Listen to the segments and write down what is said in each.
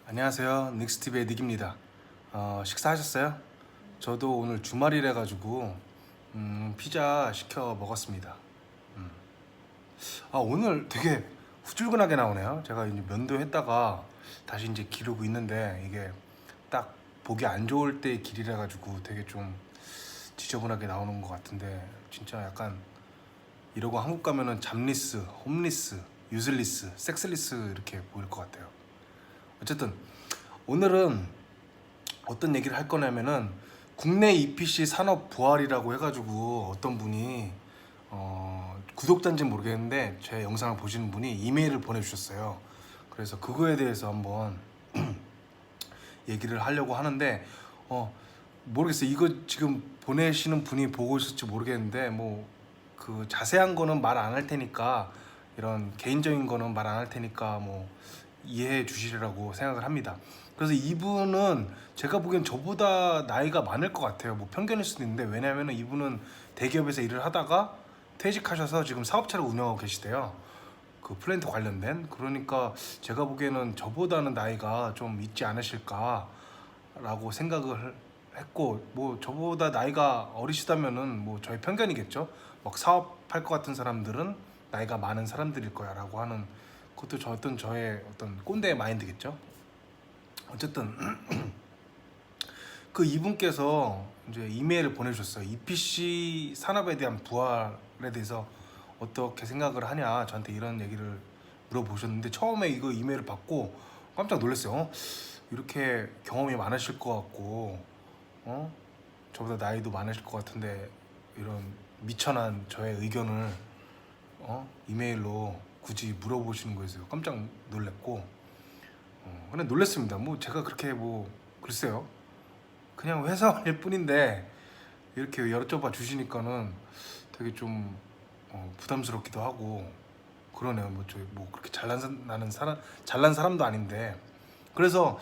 안녕하세요. 닉스TV의 닉입니다. 식사하셨어요? 저도 오늘 주말이라 가지고 피자 시켜 먹었습니다. 오늘 되게 후줄근하게 나오네요. 제가 이제 면도했다가 다시 이제 기르고 있는데 이게 딱 보기 안 좋을 때의 길이라 가지고 되게 좀 지저분하게 나오는 것 같은데 진짜 약간 이러고 한국 가면은 잡리스, 홈리스, 유슬리스, 섹슬리스 이렇게 보일 것 같아요. 어쨌든 오늘은 어떤 얘기를 할 거냐면은 국내 EPC 산업 부활이라고 해가지고 어떤 분이 구독자인지는 모르겠는데 제 영상을 보시는 분이 이메일을 보내주셨어요. 그래서 그거에 대해서 한번 얘기를 하려고 하는데 모르겠어요. 이거 지금 보내시는 분이 보고 있을지 모르겠는데 뭐 그 자세한 거는 말 안 할 테니까 이런 개인적인 거는 말 안 할 테니까 뭐 이해해 주시리라고 생각을 합니다. 그래서 이분은 제가 보기엔 저보다 나이가 많을 것 같아요. 뭐 편견일 수도 있는데 왜냐하면 이분은 대기업에서 일을 하다가 퇴직하셔서 지금 사업체를 운영하고 계시대요. 그 플랜트 관련된. 그러니까 제가 보기에는 저보다는 나이가 좀 있지 않으실까라고 생각을 했고, 뭐 저보다 나이가 어리시다면은 뭐 저의 편견이겠죠. 막 사업할 것 같은 사람들은 나이가 많은 사람들일 거야라고 하는 그것도 저의 어떤 꼰대 마인드겠죠. 어쨌든 그 이분께서 이제 이메일을 보내주셨어요. EPC 산업에 대한 부활에 대해서 어떻게 생각을 하냐 저한테 이런 얘기를 물어보셨는데 처음에 이거 이메일을 받고 깜짝 놀랐어요. 이렇게 경험이 많으실 것 같고 저보다 나이도 많으실 것 같은데 이런 미천한 저의 의견을 이메일로 굳이 물어보시는 거에서 깜짝 놀랐고 근데 놀랐습니다. 뭐 제가 그렇게 뭐 글쎄요 그냥 회사원일 뿐인데 이렇게 여쭤봐 주시니까는 되게 좀 부담스럽기도 하고 그러네요. 뭐 저 뭐 그렇게 잘난 사람도 아닌데 그래서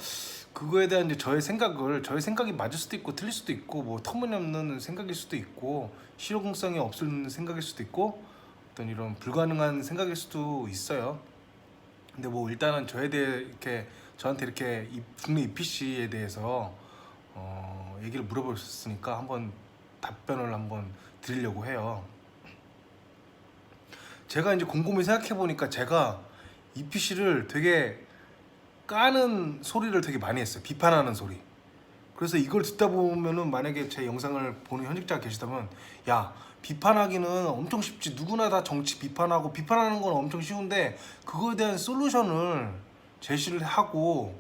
그거에 대한 이제 저의 생각이 맞을 수도 있고 틀릴 수도 있고 뭐 터무니없는 생각일 수도 있고 실용성이 없는 생각일 수도 있고 어떤 이런 불가능한 생각일 수도 있어요. 근데 뭐 일단은 저에 대해 이렇게 저한테 이렇게 국내 EPC에 대해서 얘기를 물어보셨으니까 한번 답변을 한번 드리려고 해요. 제가 이제 곰곰이 생각해 보니까 제가 EPC를 되게 까는 소리를 되게 많이 했어요. 비판하는 소리. 그래서 이걸 듣다 보면은 만약에 제 영상을 보는 현직자가 계시다면 야 비판하기는 엄청 쉽지. 누구나 다 정치 비판하고 비판하는 건 엄청 쉬운데 그거에 대한 솔루션을 제시를 하고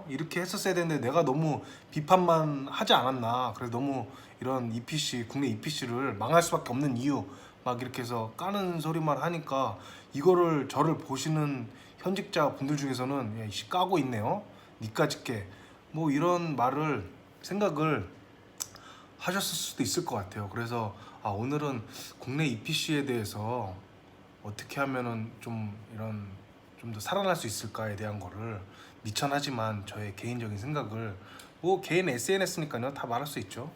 이렇게 했었어야 되는데 내가 너무 비판만 하지 않았나. 그래서 너무 이런 EPC 국내 EPC를 망할 수밖에 없는 이유 막 이렇게 해서 까는 소리만 하니까 이거를 저를 보시는 현직자 분들 중에서는 야, 이씨 까고 있네요. 니까짓 게뭐 이런 말을 생각을 하셨을 수도 있을 것 같아요. 그래서 오늘은 국내 EPC에 대해서 어떻게 하면은 좀 이런 좀 더 살아날 수 있을까에 대한 거를 미천하지만 저의 개인적인 생각을 뭐 개인 SNS니까요 다 말할 수 있죠.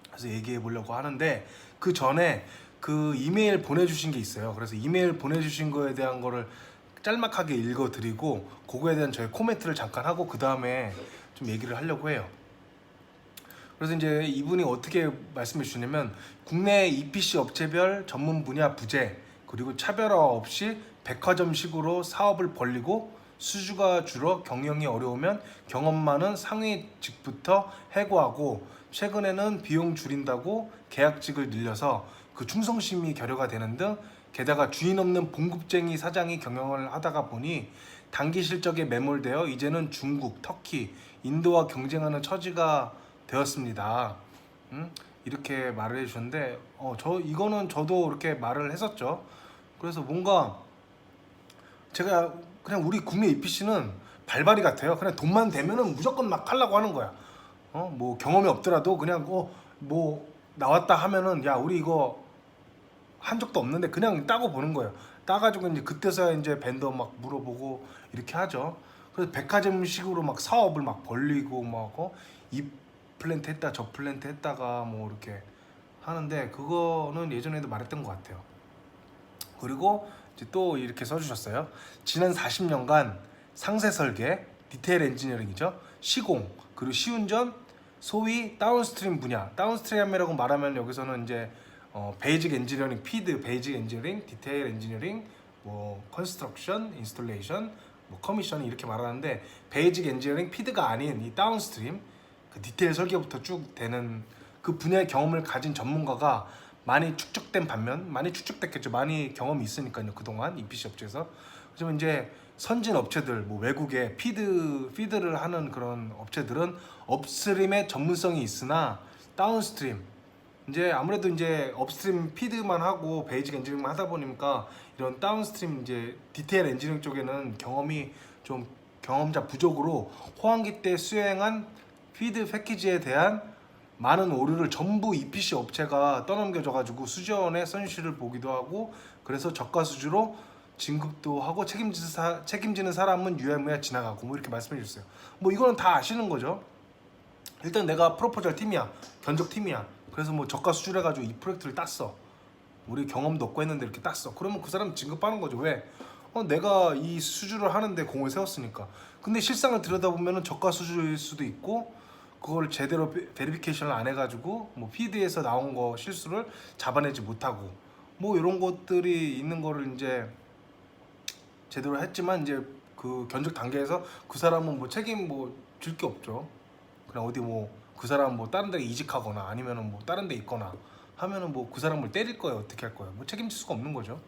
그래서 얘기해 보려고 하는데 그 전에 그 이메일 보내주신 게 있어요. 그래서 이메일 보내주신 거에 대한 거를 짤막하게 읽어드리고 그거에 대한 저의 코멘트를 잠깐 하고 그 다음에 좀 얘기를 하려고 해요. 그래서 이제 이분이 어떻게 말씀해 주시냐면 국내 EPC 업체별 전문 분야 부재 그리고 차별화 없이 백화점식으로 사업을 벌리고 수주가 줄어 경영이 어려우면 경험 많은 상위직부터 해고하고 최근에는 비용 줄인다고 계약직을 늘려서 그 충성심이 결여가 되는 등 게다가 주인 없는 봉급쟁이 사장이 경영을 하다가 보니 단기 실적에 매몰되어 이제는 중국, 터키, 인도와 경쟁하는 처지가 되었습니다. 이렇게 말을 해주셨는데 이거는 저도 이렇게 말을 했었죠. 그래서 뭔가 제가 그냥 우리 국내 EPC는 발발이 같아요. 그냥 돈만 되면은 무조건 막 하려고 하는 거야. 뭐 경험이 없더라도 그냥 뭐 나왔다 하면은 야 우리 이거 한 적도 없는데 그냥 따고 보는 거예요. 따가지고 이제 그때서야 이제 벤더 막 물어보고 이렇게 하죠. 그래서 백화점식으로 막 사업을 막 벌리고 이 플랜트 했다 저 플랜트 했다가 뭐 이렇게 하는데 그거는 예전에도 말했던 것 같아요. 그리고 이제 또 이렇게 써주셨어요. 지난 40년간 상세 설계, 디테일 엔지니어링이죠. 시공, 그리고 시운전, 소위 다운스트림 분야. 다운스트림이라고 말하면 여기서는 이제 베이직 엔지니어링, 피드, 베이직 엔지니어링, 디테일 엔지니어링, 뭐 컨스트럭션, 인스톨레이션, 뭐 커미션 이렇게 말하는데, 베이직 엔지니어링, 피드가 아닌 이 다운스트림, 그 디테일 설계부터 쭉 되는 그 분야의 경험을 가진 전문가가 많이 축적된 반면, 많이 축적됐겠죠. 많이 경험이 있으니까요. 그동안 EPC 업체에서. 그렇지만 이제 선진 업체들, 뭐 외국의 피드를 하는 그런 업체들은 업스트림의 전문성이 있으나 다운스트림, 이제 아무래도 이제 업스트림 피드만 하고 베이직 엔지니어링만 하다 보니까 이런 다운스트림 이제 디테일 엔지니어링 쪽에는 경험이 좀 경험자 부족으로 호황기 때 수행한 피드 패키지에 대한 많은 오류를 전부 EPC 업체가 떠넘겨줘가지고 수지원의 손실을 보기도 하고, 그래서 저가 수주로 진급도 하고 책임지는 사람은 유야무야 지나가고, 뭐 이렇게 말씀해 주셨어요. 뭐 이거는 다 아시는 거죠. 일단 내가 프로포절 팀이야, 견적 팀이야. 그래서 뭐 저가 수주를 해가지고 이 프로젝트를 땄어. 우리 경험도 없고 했는데 이렇게 땄어. 그러면 그 사람 진급하는 거죠. 왜? 내가 이 수주를 하는데 공을 세웠으니까. 근데 실상을 들여다보면 저가 수주일 수도 있고, 그걸 제대로 베리피케이션을 안 해가지고 뭐 피드에서 나온 거 실수를 잡아내지 못하고, 뭐 이런 것들이 있는 거를 이제 제대로 했지만, 이제 그 견적 단계에서 그 사람은 뭐 책임 뭐 질 게 없죠. 그냥 어디 뭐 그 사람 뭐 다른 데 이직하거나 아니면은 뭐 다른 데 있거나 하면은 뭐 그 사람을 때릴 거예요, 어떻게 할 거예요? 뭐 책임질 수가 없는 거죠.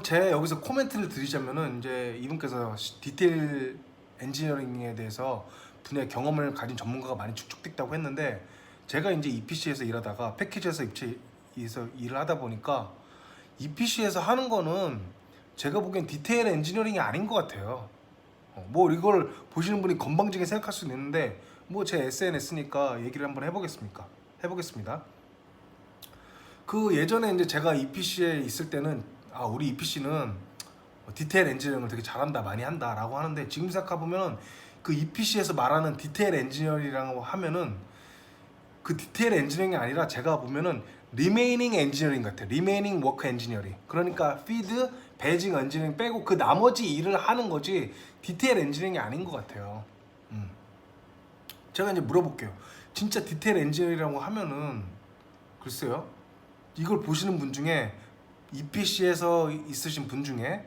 제 여기서 코멘트를 드리자면은, 이제 이분께서 디테일 엔지니어링에 대해서 분야의 경험을 가진 전문가가 많이 축적됐다고 했는데, 제가 이제 EPC에서 일하다가 패키지에서 일을 하다 보니까 EPC에서 하는 거는 제가 보기엔 디테일 엔지니어링이 아닌 것 같아요. 뭐 이걸 보시는 분이 건방지게 생각할 수는 있는데, 뭐 제 SNS니까 얘기를 한번 해보겠습니다. 그 예전에 이제 제가 EPC에 있을 때는 우리 EPC는 디테일 엔지니어링을 되게 잘한다, 많이 한다 라고 하는데, 지금 생각해보면 그 EPC에서 말하는 디테일 엔지니어링이라고 하면은 그 디테일 엔지니어링이 아니라 제가 보면은 리메이닝 엔지니어링 같아요. 리메이닝 워크 엔지니어링. 그러니까 피드, 베이직 엔지니어링 빼고 그 나머지 일을 하는 거지 디테일 엔지니어링이 아닌 것 같아요. 제가 이제 물어볼게요. 진짜 디테일 엔지니어링이라고 하면은, 글쎄요, 이걸 보시는 분 중에 EPC에서 있으신 분 중에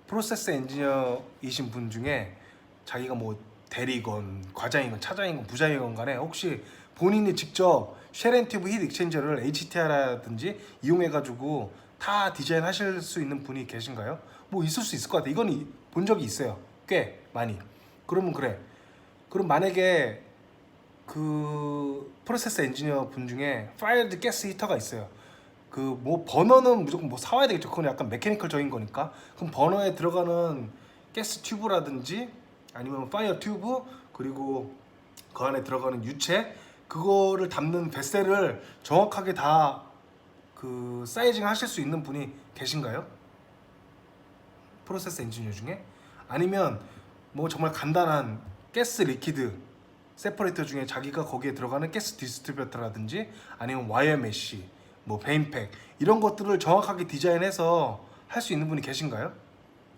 프로세스 엔지니어이신 분 중에 자기가 뭐 대리건, 과장이건, 차장이건, 부장이건 간에 혹시 본인이 직접 쉘앤튜브 힛 익스체인저를 HTR라든지 이용해가지고 다 디자인하실 수 있는 분이 계신가요? 뭐 있을 수 있을 것 같아요. 이건 본 적이 있어요. 꽤 많이. 그러면 그래. 그럼 만약에 그 프로세스 엔지니어 분 중에 파이어드 가스 히터가 있어요. 그 뭐 버너는 무조건 뭐 사와야 되겠죠. 그건 약간 메케니컬적인 거니까. 그럼 버너에 들어가는 가스 튜브라든지 아니면 파이어 튜브, 그리고 그 안에 들어가는 유체, 그거를 담는 뱃셀을 정확하게 다 그 사이징 하실 수 있는 분이 계신가요? 프로세스 엔지니어 중에? 아니면 뭐 정말 간단한 가스 리퀴드 세퍼레이터 중에 자기가 거기에 들어가는 가스 디스트리뷰터라든지 아니면 와이어 메쉬, 뭐 베인팩, 이런 것들을 정확하게 디자인해서 할 수 있는 분이 계신가요?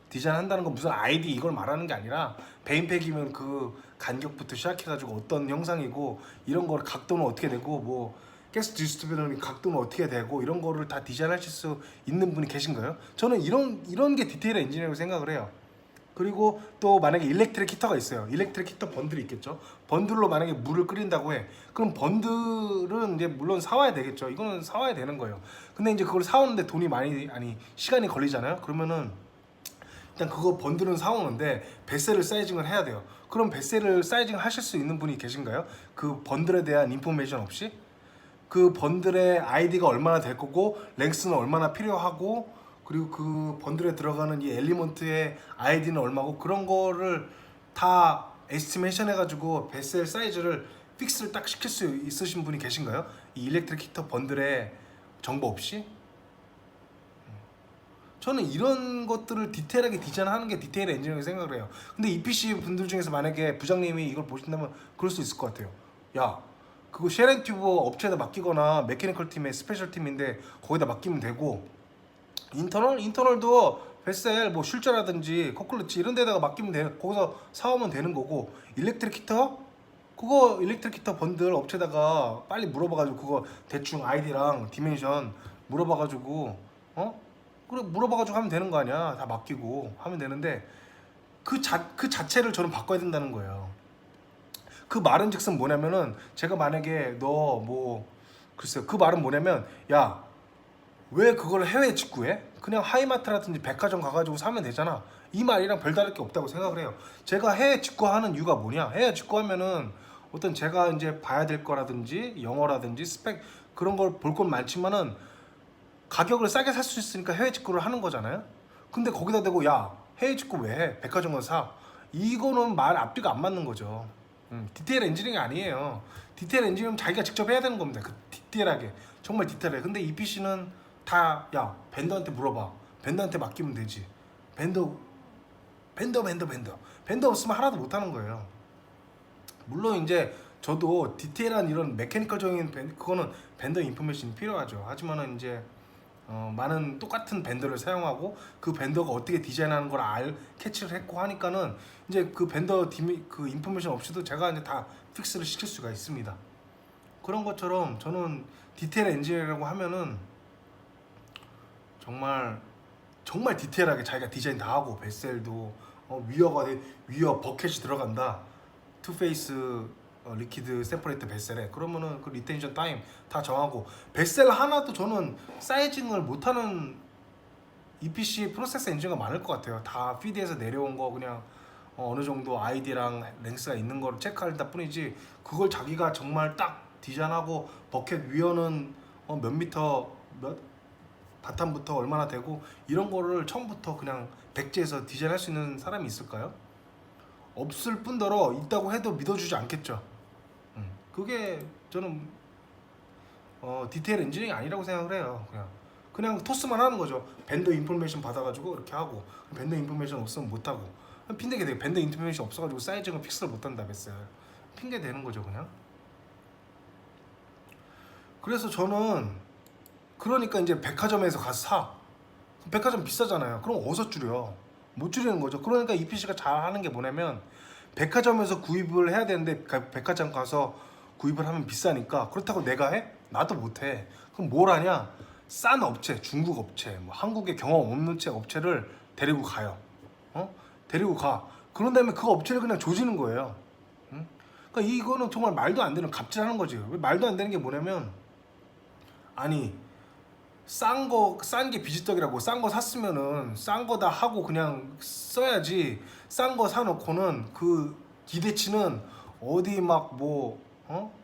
디자인한다는 건 무슨 아이디 이걸 말하는 게 아니라, 베인팩이면 그 간격부터 시작해가지고 어떤 형상이고 이런 걸 각도는 어떻게 되고, 뭐 가스 디스트리뷰터는 각도는 어떻게 되고, 이런 거를 다 디자인하실 수 있는 분이 계신가요? 저는 이런 게 디테일 엔지니어라고 생각을 해요. 그리고 또 만약에 일렉트릭 히터가 있어요. 일렉트릭 히터 번들이 있겠죠. 번들로 만약에 물을 끓인다고 해. 그럼 번들은 이제 물론 사와야 되겠죠. 이거는 사와야 되는 거예요. 근데 이제 그걸 사오는데 돈이 시간이 걸리잖아요. 그러면은 일단 그거 번들은 사오는데 뱃셀을 사이징을 해야 돼요. 그럼 뱃셀을 사이징 하실 수 있는 분이 계신가요? 그 번들에 대한 인포메이션 없이? 그 번들의 아이디가 얼마나 될 거고, 랭스는 얼마나 필요하고, 그리고 그 번들에 들어가는 이 엘리먼트의 아이디는 얼마고, 그런 거를 다 에스티메이션 해가지고 뱃셀 사이즈를 픽스를 딱 시킬 수 있으신 분이 계신가요? 이 일렉트릭 히터 번들의 정보 없이? 저는 이런 것들을 디테일하게 디자인하는 게 디테일 엔지니어링 생각을 해요. 근데 EPC 분들 중에서 만약에 부장님이 이걸 보신다면 그럴 수 있을 것 같아요. 야, 그거 쉘앤튜브 업체에다 맡기거나 메케니컬 팀의 스페셜 팀인데 거기다 맡기면 되고, 인터널도 베셀 뭐 슐자라든지 커클러치 이런 데다가 맡기면 돼. 거기서 사오면 되는 거고. 일렉트릭 히터 그거 일렉트릭 히터 번들 업체다가 빨리 물어봐가지고 그거 대충 아이디랑 디멘션 물어봐가지고 그래 물어봐가지고 하면 되는 거 아니야. 다 맡기고 하면 되는데 그 자체를 저는 바꿔야 된다는 거예요. 그 말은즉슨 뭐냐면은 제가 만약에 너 뭐 글쎄요 그 말은 뭐냐면 야 왜 그걸 해외 직구해? 그냥 하이마트라든지 백화점 가가지고 사면 되잖아. 이 말이랑 별다를 게 없다고 생각을 해요. 제가 해외 직구하는 이유가 뭐냐? 해외 직구하면은 어떤 제가 이제 봐야 될 거라든지 영어라든지 스펙 그런 걸 볼 건 많지만은 가격을 싸게 살 수 있으니까 해외 직구를 하는 거잖아요. 근데 거기다 대고 야 해외 직구 왜 해? 백화점 가서 사. 이거는 말 앞뒤가 안 맞는 거죠. 디테일 엔지니어링이 아니에요. 디테일 엔지니어는 자기가 직접 해야 되는 겁니다. 그 디테일하게 정말 디테일하게. 근데 이 PC는 다 야 벤더한테 물어봐. 벤더한테 맡기면 되지. 벤더 없으면 하나도 못 하는 거예요. 물론 이제 저도 디테일한 이런 메커니컬적인 그거는 벤더 인포메이션이 필요하죠. 하지만은 이제 많은 똑같은 벤더를 사용하고 그 벤더가 어떻게 디자인하는 걸 캐치를 했고 하니까는 이제 그 벤더 그 인포메이션 없이도 제가 이제 다 픽스를 시킬 수가 있습니다. 그런 것처럼 저는 디테일 엔지니어라고 하면은 정말 디테일하게 자기가 디자인 다 하고 베셀도 위어 버켓이 들어간다. 투페이스 리퀴드 세퍼레이터 베셀에 그러면은 그 리텐션 타임 다 정하고 베셀 하나도 저는 사이징을 못하는 EPC 프로세스 엔진가 많을 것 같아요. 다 피드에서 내려온 거 그냥 어느 정도 아이디랑 랭스가 있는 거를 체크할 뿐이지 그걸 자기가 정말 딱 디자인하고 버켓 위어는 몇 미터 몇 바탕부터 얼마나 되고 이런 거를 처음부터 그냥 백지에서 디자인할 수 있는 사람이 있을까요? 없을 뿐더러 있다고 해도 믿어주지 않겠죠. 그게 저는 디테일 엔지니어링이 아니라고 생각을 해요. 그냥 토스만 하는 거죠. 벤더 인포메이션 받아가지고 이렇게 하고 벤더 인포메이션 없으면 못 하고 핑계 대고 벤더 인포메이션 없어가지고 사이즈가 픽스를 못 한다 뺐어요. 핑계 대는 거죠 그냥. 그래서 저는 그러니까 이제 백화점에서 가서 사. 백화점 비싸잖아요. 그럼 어디서 줄여? 못 줄이는 거죠. 그러니까 EPC가 잘 하는 게 뭐냐면 백화점에서 구입을 해야 되는데 백화점 가서 구입을 하면 비싸니까 그렇다고 내가 해? 나도 못 해. 그럼 뭘 하냐? 싼 업체, 중국 업체, 뭐 한국에 경험 없는 업체를 데리고 가요. 데리고 가. 그런 다음에 그 업체를 그냥 조지는 거예요. 그러니까 이거는 정말 말도 안 되는 갑질하는 거지. 왜 말도 안 되는 게 뭐냐면 아니 싼 게 비지떡이라고 싼 거 샀으면은 싼 거다 하고 그냥 써야지. 싼 거 사놓고는 그 기대치는 어디 막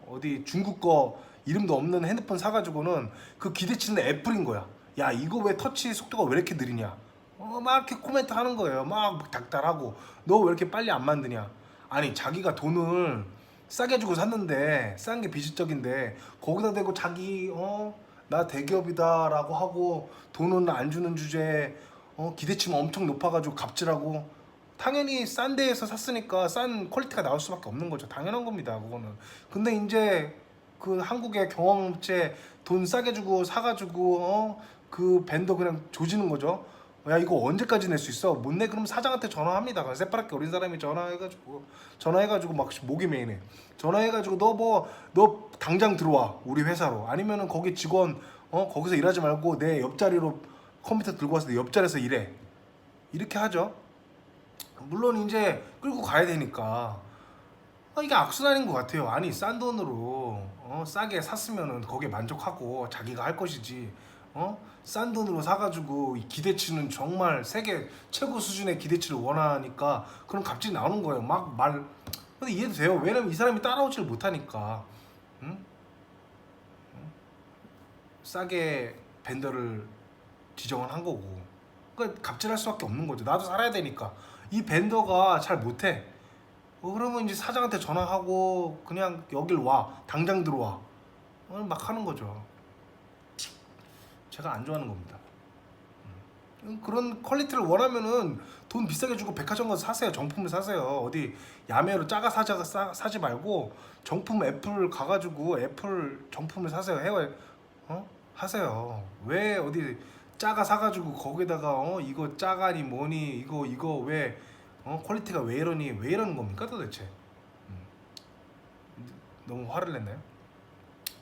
어디 중국 거 이름도 없는 핸드폰 사가지고는 그 기대치는 애플인 거야. 야 이거 왜 터치 속도가 왜 이렇게 느리냐? 막 이렇게 코멘트 하는 거예요. 막 닥달하고 너 왜 이렇게 빨리 안 만드냐? 아니 자기가 돈을 싸게 주고 샀는데 싼 게 비지떡인데 거기다 대고 자기 나 대기업이다라고 하고 돈은 안 주는 주제에 기대치가 엄청 높아가지고 갑질하고 당연히 싼 데에서 샀으니까 싼 퀄리티가 나올 수밖에 없는 거죠. 당연한 겁니다 그거는. 근데 이제 그 한국의 경험업체 돈 싸게 주고 사가지고 그 벤더 그냥 조지는 거죠. 야 이거 언제까지 낼 수 있어? 못 내? 그럼 사장한테 전화합니다. 그냥 새파랗게 어린 사람이 전화해가지고 막 목이 메이네. 전화해가지고 너 당장 들어와 우리 회사로. 아니면은 거기 직원 거기서 일하지 말고 내 옆자리로 컴퓨터 들고 와서 내 옆자리에서 일해. 이렇게 하죠. 물론 이제 끌고 가야 되니까 이게 악순환인 것 같아요. 아니 싼 돈으로 싸게 샀으면은 거기에 만족하고 자기가 할 것이지. 싼 돈으로 사가지고 이 기대치는 정말 세계 최고 수준의 기대치를 원하니까 그런 갑질이 나오는 거예요. 근데 이해도 돼요. 왜냐면 이 사람이 따라오지를 못하니까. 싸게 벤더를 지정을 한 거고. 그러니까 갑질할 수밖에 없는 거죠. 나도 살아야 되니까. 이 벤더가 잘 못해. 그러면 이제 사장한테 전화하고 그냥 여길 와. 당장 들어와. 막 하는 거죠. 제가 안 좋아하는 겁니다. 그런 퀄리티를 원하면은 돈 비싸게 주고 백화점 가서 사세요. 정품을 사세요. 어디 야매로 사지 말고 정품 애플 가가지고 애플 정품을 사세요. 하세요. 왜 어디 짜가 사가지고 거기다가 이거 짜가니 뭐니 이거 왜 퀄리티가 왜 이러니 왜 이러는 겁니까 도대체? 음, 너무 화를 냈나요?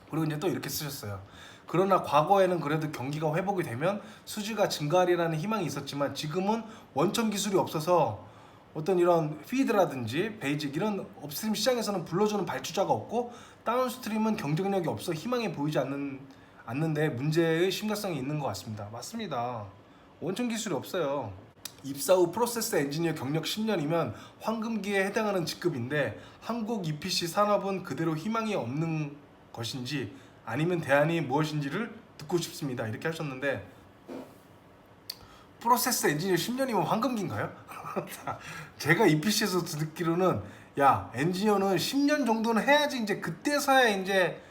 그리고 이제 또 이렇게 쓰셨어요. 그러나 과거에는 그래도 경기가 회복이 되면 수지가 증가하리라는 희망이 있었지만 지금은 원천 기술이 없어서 어떤 이런 피드라든지 베이직 이런 업스트림 시장에서는 불러주는 발주자가 없고 다운스트림은 경쟁력이 없어 희망이 보이지 않는데 문제의 심각성이 있는 것 같습니다. 맞습니다. 원천 기술이 없어요. 입사 후 프로세스 엔지니어 경력 10년이면 황금기에 해당하는 직급인데 한국 EPC 산업은 그대로 희망이 없는 것인지 아니면 대안이 무엇인지를 듣고 싶습니다. 이렇게 하셨는데 프로세스 엔지니어 10년이면 황금기인가요? 제가 EPC에서 듣기로는 야 엔지니어는 10년 정도는 해야지 이제 그때서야 이제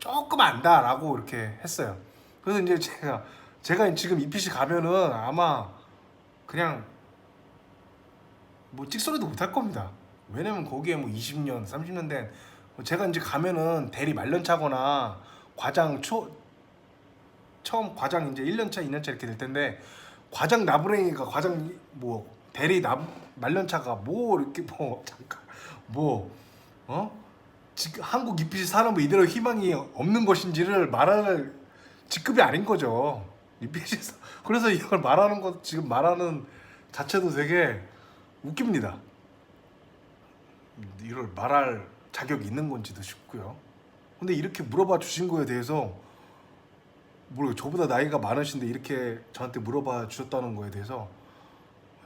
조금 안다라고 이렇게 했어요. 그래서 이제 제가 지금 EPC 가면은 아마 그냥 뭐 찍소리도 못 할 겁니다. 왜냐면 거기에 뭐 20년, 30년 된 제가 이제 가면은 대리 말년차거나 과장 처음 과장 이제 1년차, 2년차 이렇게 될 텐데 과장 나부랭이가 과장 뭐 대리 말년차가 뭐 이렇게 뭐 잠깐 뭐 지금 한국 EPC 산업은 이대로 희망이 없는 것인지를 말할 직급이 아닌 거죠. EPC에서 그래서 이걸 말하는 것 지금 말하는 자체도 되게 웃깁니다. 이걸 말할 자격이 있는 건지도 싶고요. 근데 이렇게 물어봐 주신 거에 대해서 모르고 저보다 나이가 많으신데 이렇게 저한테 물어봐 주셨다는 거에 대해서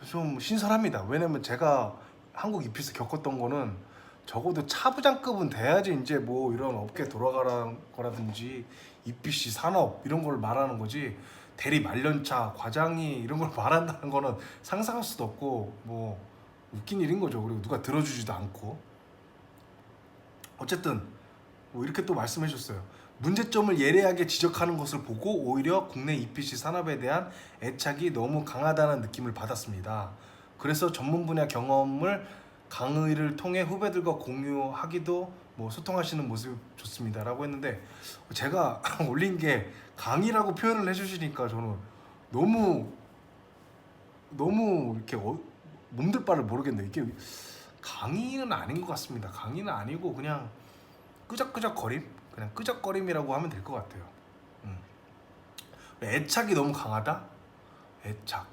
좀 신선합니다. 왜냐면 제가 한국 EPC 겪었던 거는 적어도 차부장급은 돼야지 이제 뭐 이런 업계 돌아가라는 거라든지 EPC 산업 이런 걸 말하는 거지 대리 말년차 과장이 이런 걸 말한다는 거는 상상할 수도 없고 뭐 웃긴 일인 거죠. 그리고 누가 들어주지도 않고 어쨌든 뭐 이렇게 또 말씀해 주셨어요. 문제점을 예리하게 지적하는 것을 보고 오히려 국내 EPC 산업에 대한 애착이 너무 강하다는 느낌을 받았습니다. 그래서 전문 분야 경험을 강의를 통해 후배들과 공유하기도 뭐 소통하시는 모습이 좋습니다라고 했는데 제가 올린 게 강의라고 표현을 해주시니까 저는 너무 이렇게 몸둘 바를 모르겠네요. 이게 강의는 아닌 것 같습니다. 강의는 아니고 그냥 끄적끄적거림? 그냥 끄적거림이라고 하면 될 것 같아요. 애착이 너무 강하다? 애착.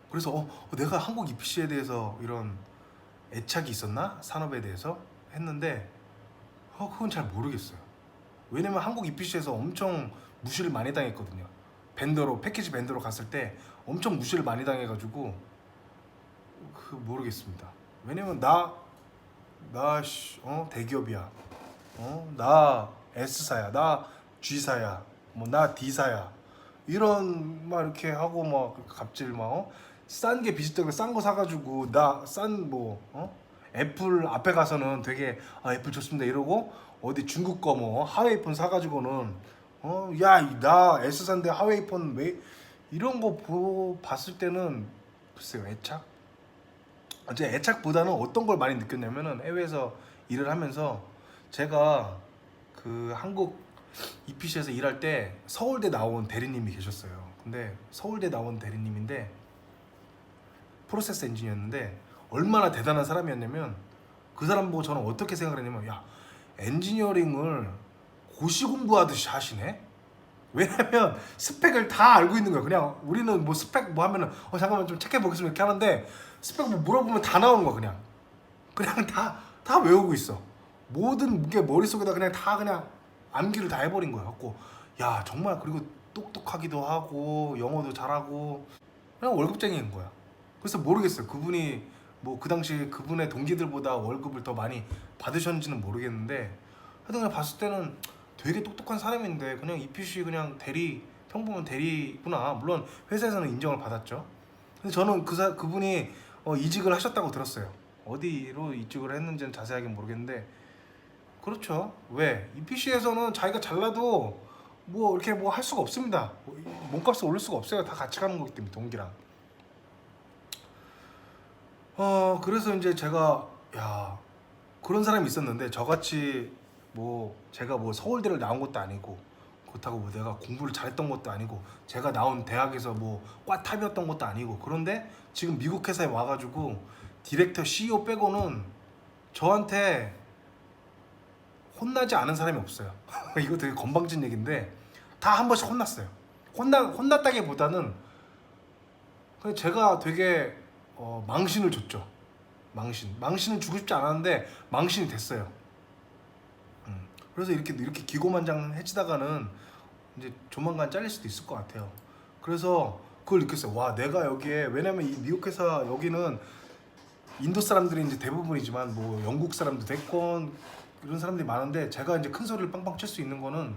그래서 내가 한국 EPC에 대해서 이런 애착이 있었나? 산업에 대해서 했는데 그건 잘 모르겠어요. 왜냐면 한국 EPC에서 엄청 무시를 많이 당했거든요. 패키지 벤더로 갔을 때 엄청 무시를 많이 당해가지고 모르겠습니다. 왜냐면 대기업이야. 나 S사야, 나 G사야, 뭐 나 D사야 이런 막 이렇게 하고 막 갑질 막 싼 게 비슷하게 싼 거 사가지고 나 싼 뭐 애플 앞에 가서는 되게 애플 좋습니다 이러고 어디 중국 거 뭐 하웨이폰 사가지고는 야 나 S사인데 하웨이폰 왜 이런 거 봤을 때는 글쎄요 애착? 제 애착보다는 어떤 걸 많이 느꼈냐면은 해외에서 일을 하면서 제가 그 한국 EPC에서 일할 때 서울대 나온 대리님이 계셨어요. 근데 서울대 나온 대리님인데 프로세스 엔지니어였는데 얼마나 대단한 사람이었냐면 그 사람 보고 저는 어떻게 생각을 했냐면 야 엔지니어링을 고시 공부하듯이 하시네? 왜냐면 스펙을 다 알고 있는 거야. 그냥 우리는 뭐 스펙 뭐 하면은 잠깐만 좀 체크해 보겠습니다 이렇게 하는데 스펙 뭐 물어보면 다 나오는 거야. 그냥 다 외우고 있어. 모든 게 머릿속에다 그냥 암기를 다 해버린 거야. 갖고 야 정말 그리고 똑똑하기도 하고 영어도 잘하고 그냥 월급쟁이인 거야. 그래서 모르겠어요. 그분이 뭐 그 당시 그분의 동기들보다 월급을 더 많이 받으셨는지는 모르겠는데 하여튼 그냥 봤을 때는 되게 똑똑한 사람인데 그냥 EPC 그냥 평범한 대리구나. 물론 회사에서는 인정을 받았죠. 근데 저는 그분이 이직을 하셨다고 들었어요. 어디로 이직을 했는지는 자세하게 모르겠는데 그렇죠. 왜? EPC에서는 자기가 잘나도 뭐 이렇게 뭐 할 수가 없습니다. 몸값을 올릴 수가 없어요. 다 같이 가는 거기 때문에 동기랑. 그래서 이제 제가 그런 사람이 있었는데 저같이 뭐 제가 뭐 서울대를 나온 것도 아니고 그렇다고 뭐 내가 공부를 잘했던 것도 아니고 제가 나온 대학에서 뭐 과 탑이었던 것도 아니고 그런데 지금 미국 회사에 와가지고 디렉터 CEO 빼고는 저한테 혼나지 않은 사람이 없어요. 이거 되게 건방진 얘기인데 다 한 번씩 혼났어요. 혼났다기보다는 그냥 제가 되게 망신을 줬죠. 망신은 주고 싶지 않았는데 망신이 됐어요. 그래서 이렇게 기고만장해지다가는 이제 조만간 잘릴 수도 있을 것 같아요. 그래서 그걸 느꼈어요. 와, 내가 여기에, 왜냐면 이 미국 회사 여기는 인도 사람들이 이제 대부분이지만 뭐 영국 사람도 됐건 이런 사람들이 많은데 제가 이제 큰 소리를 빵빵 칠 수 있는 거는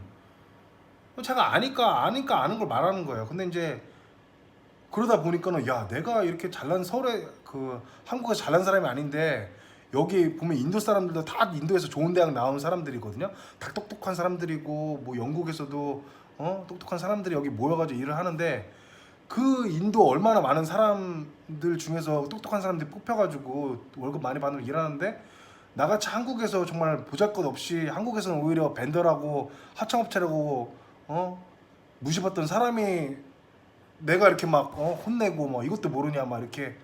제가 아니까 아는 걸 말하는 거예요. 근데 이제 그러다 보니까는 야, 내가 이렇게 잘난 서울에 한국에서 잘난 사람이 아닌데 여기 보면 인도 사람들도 다 인도에서 좋은 대학 나온 사람들이거든요. 다 똑똑한 사람들이고 뭐 영국에서도 똑똑한 사람들이 여기 모여가지고 일을 하는데 그 인도 얼마나 많은 사람들 중에서 똑똑한 사람들이 뽑혀가지고 월급 많이 받으면 일하는데 나같이 한국에서 정말 보잘것없이 한국에서는 오히려 벤더라고 하청업체라고 무시받던 사람이 내가 이렇게 막 혼내고 뭐 이것도 모르냐 막 이렇게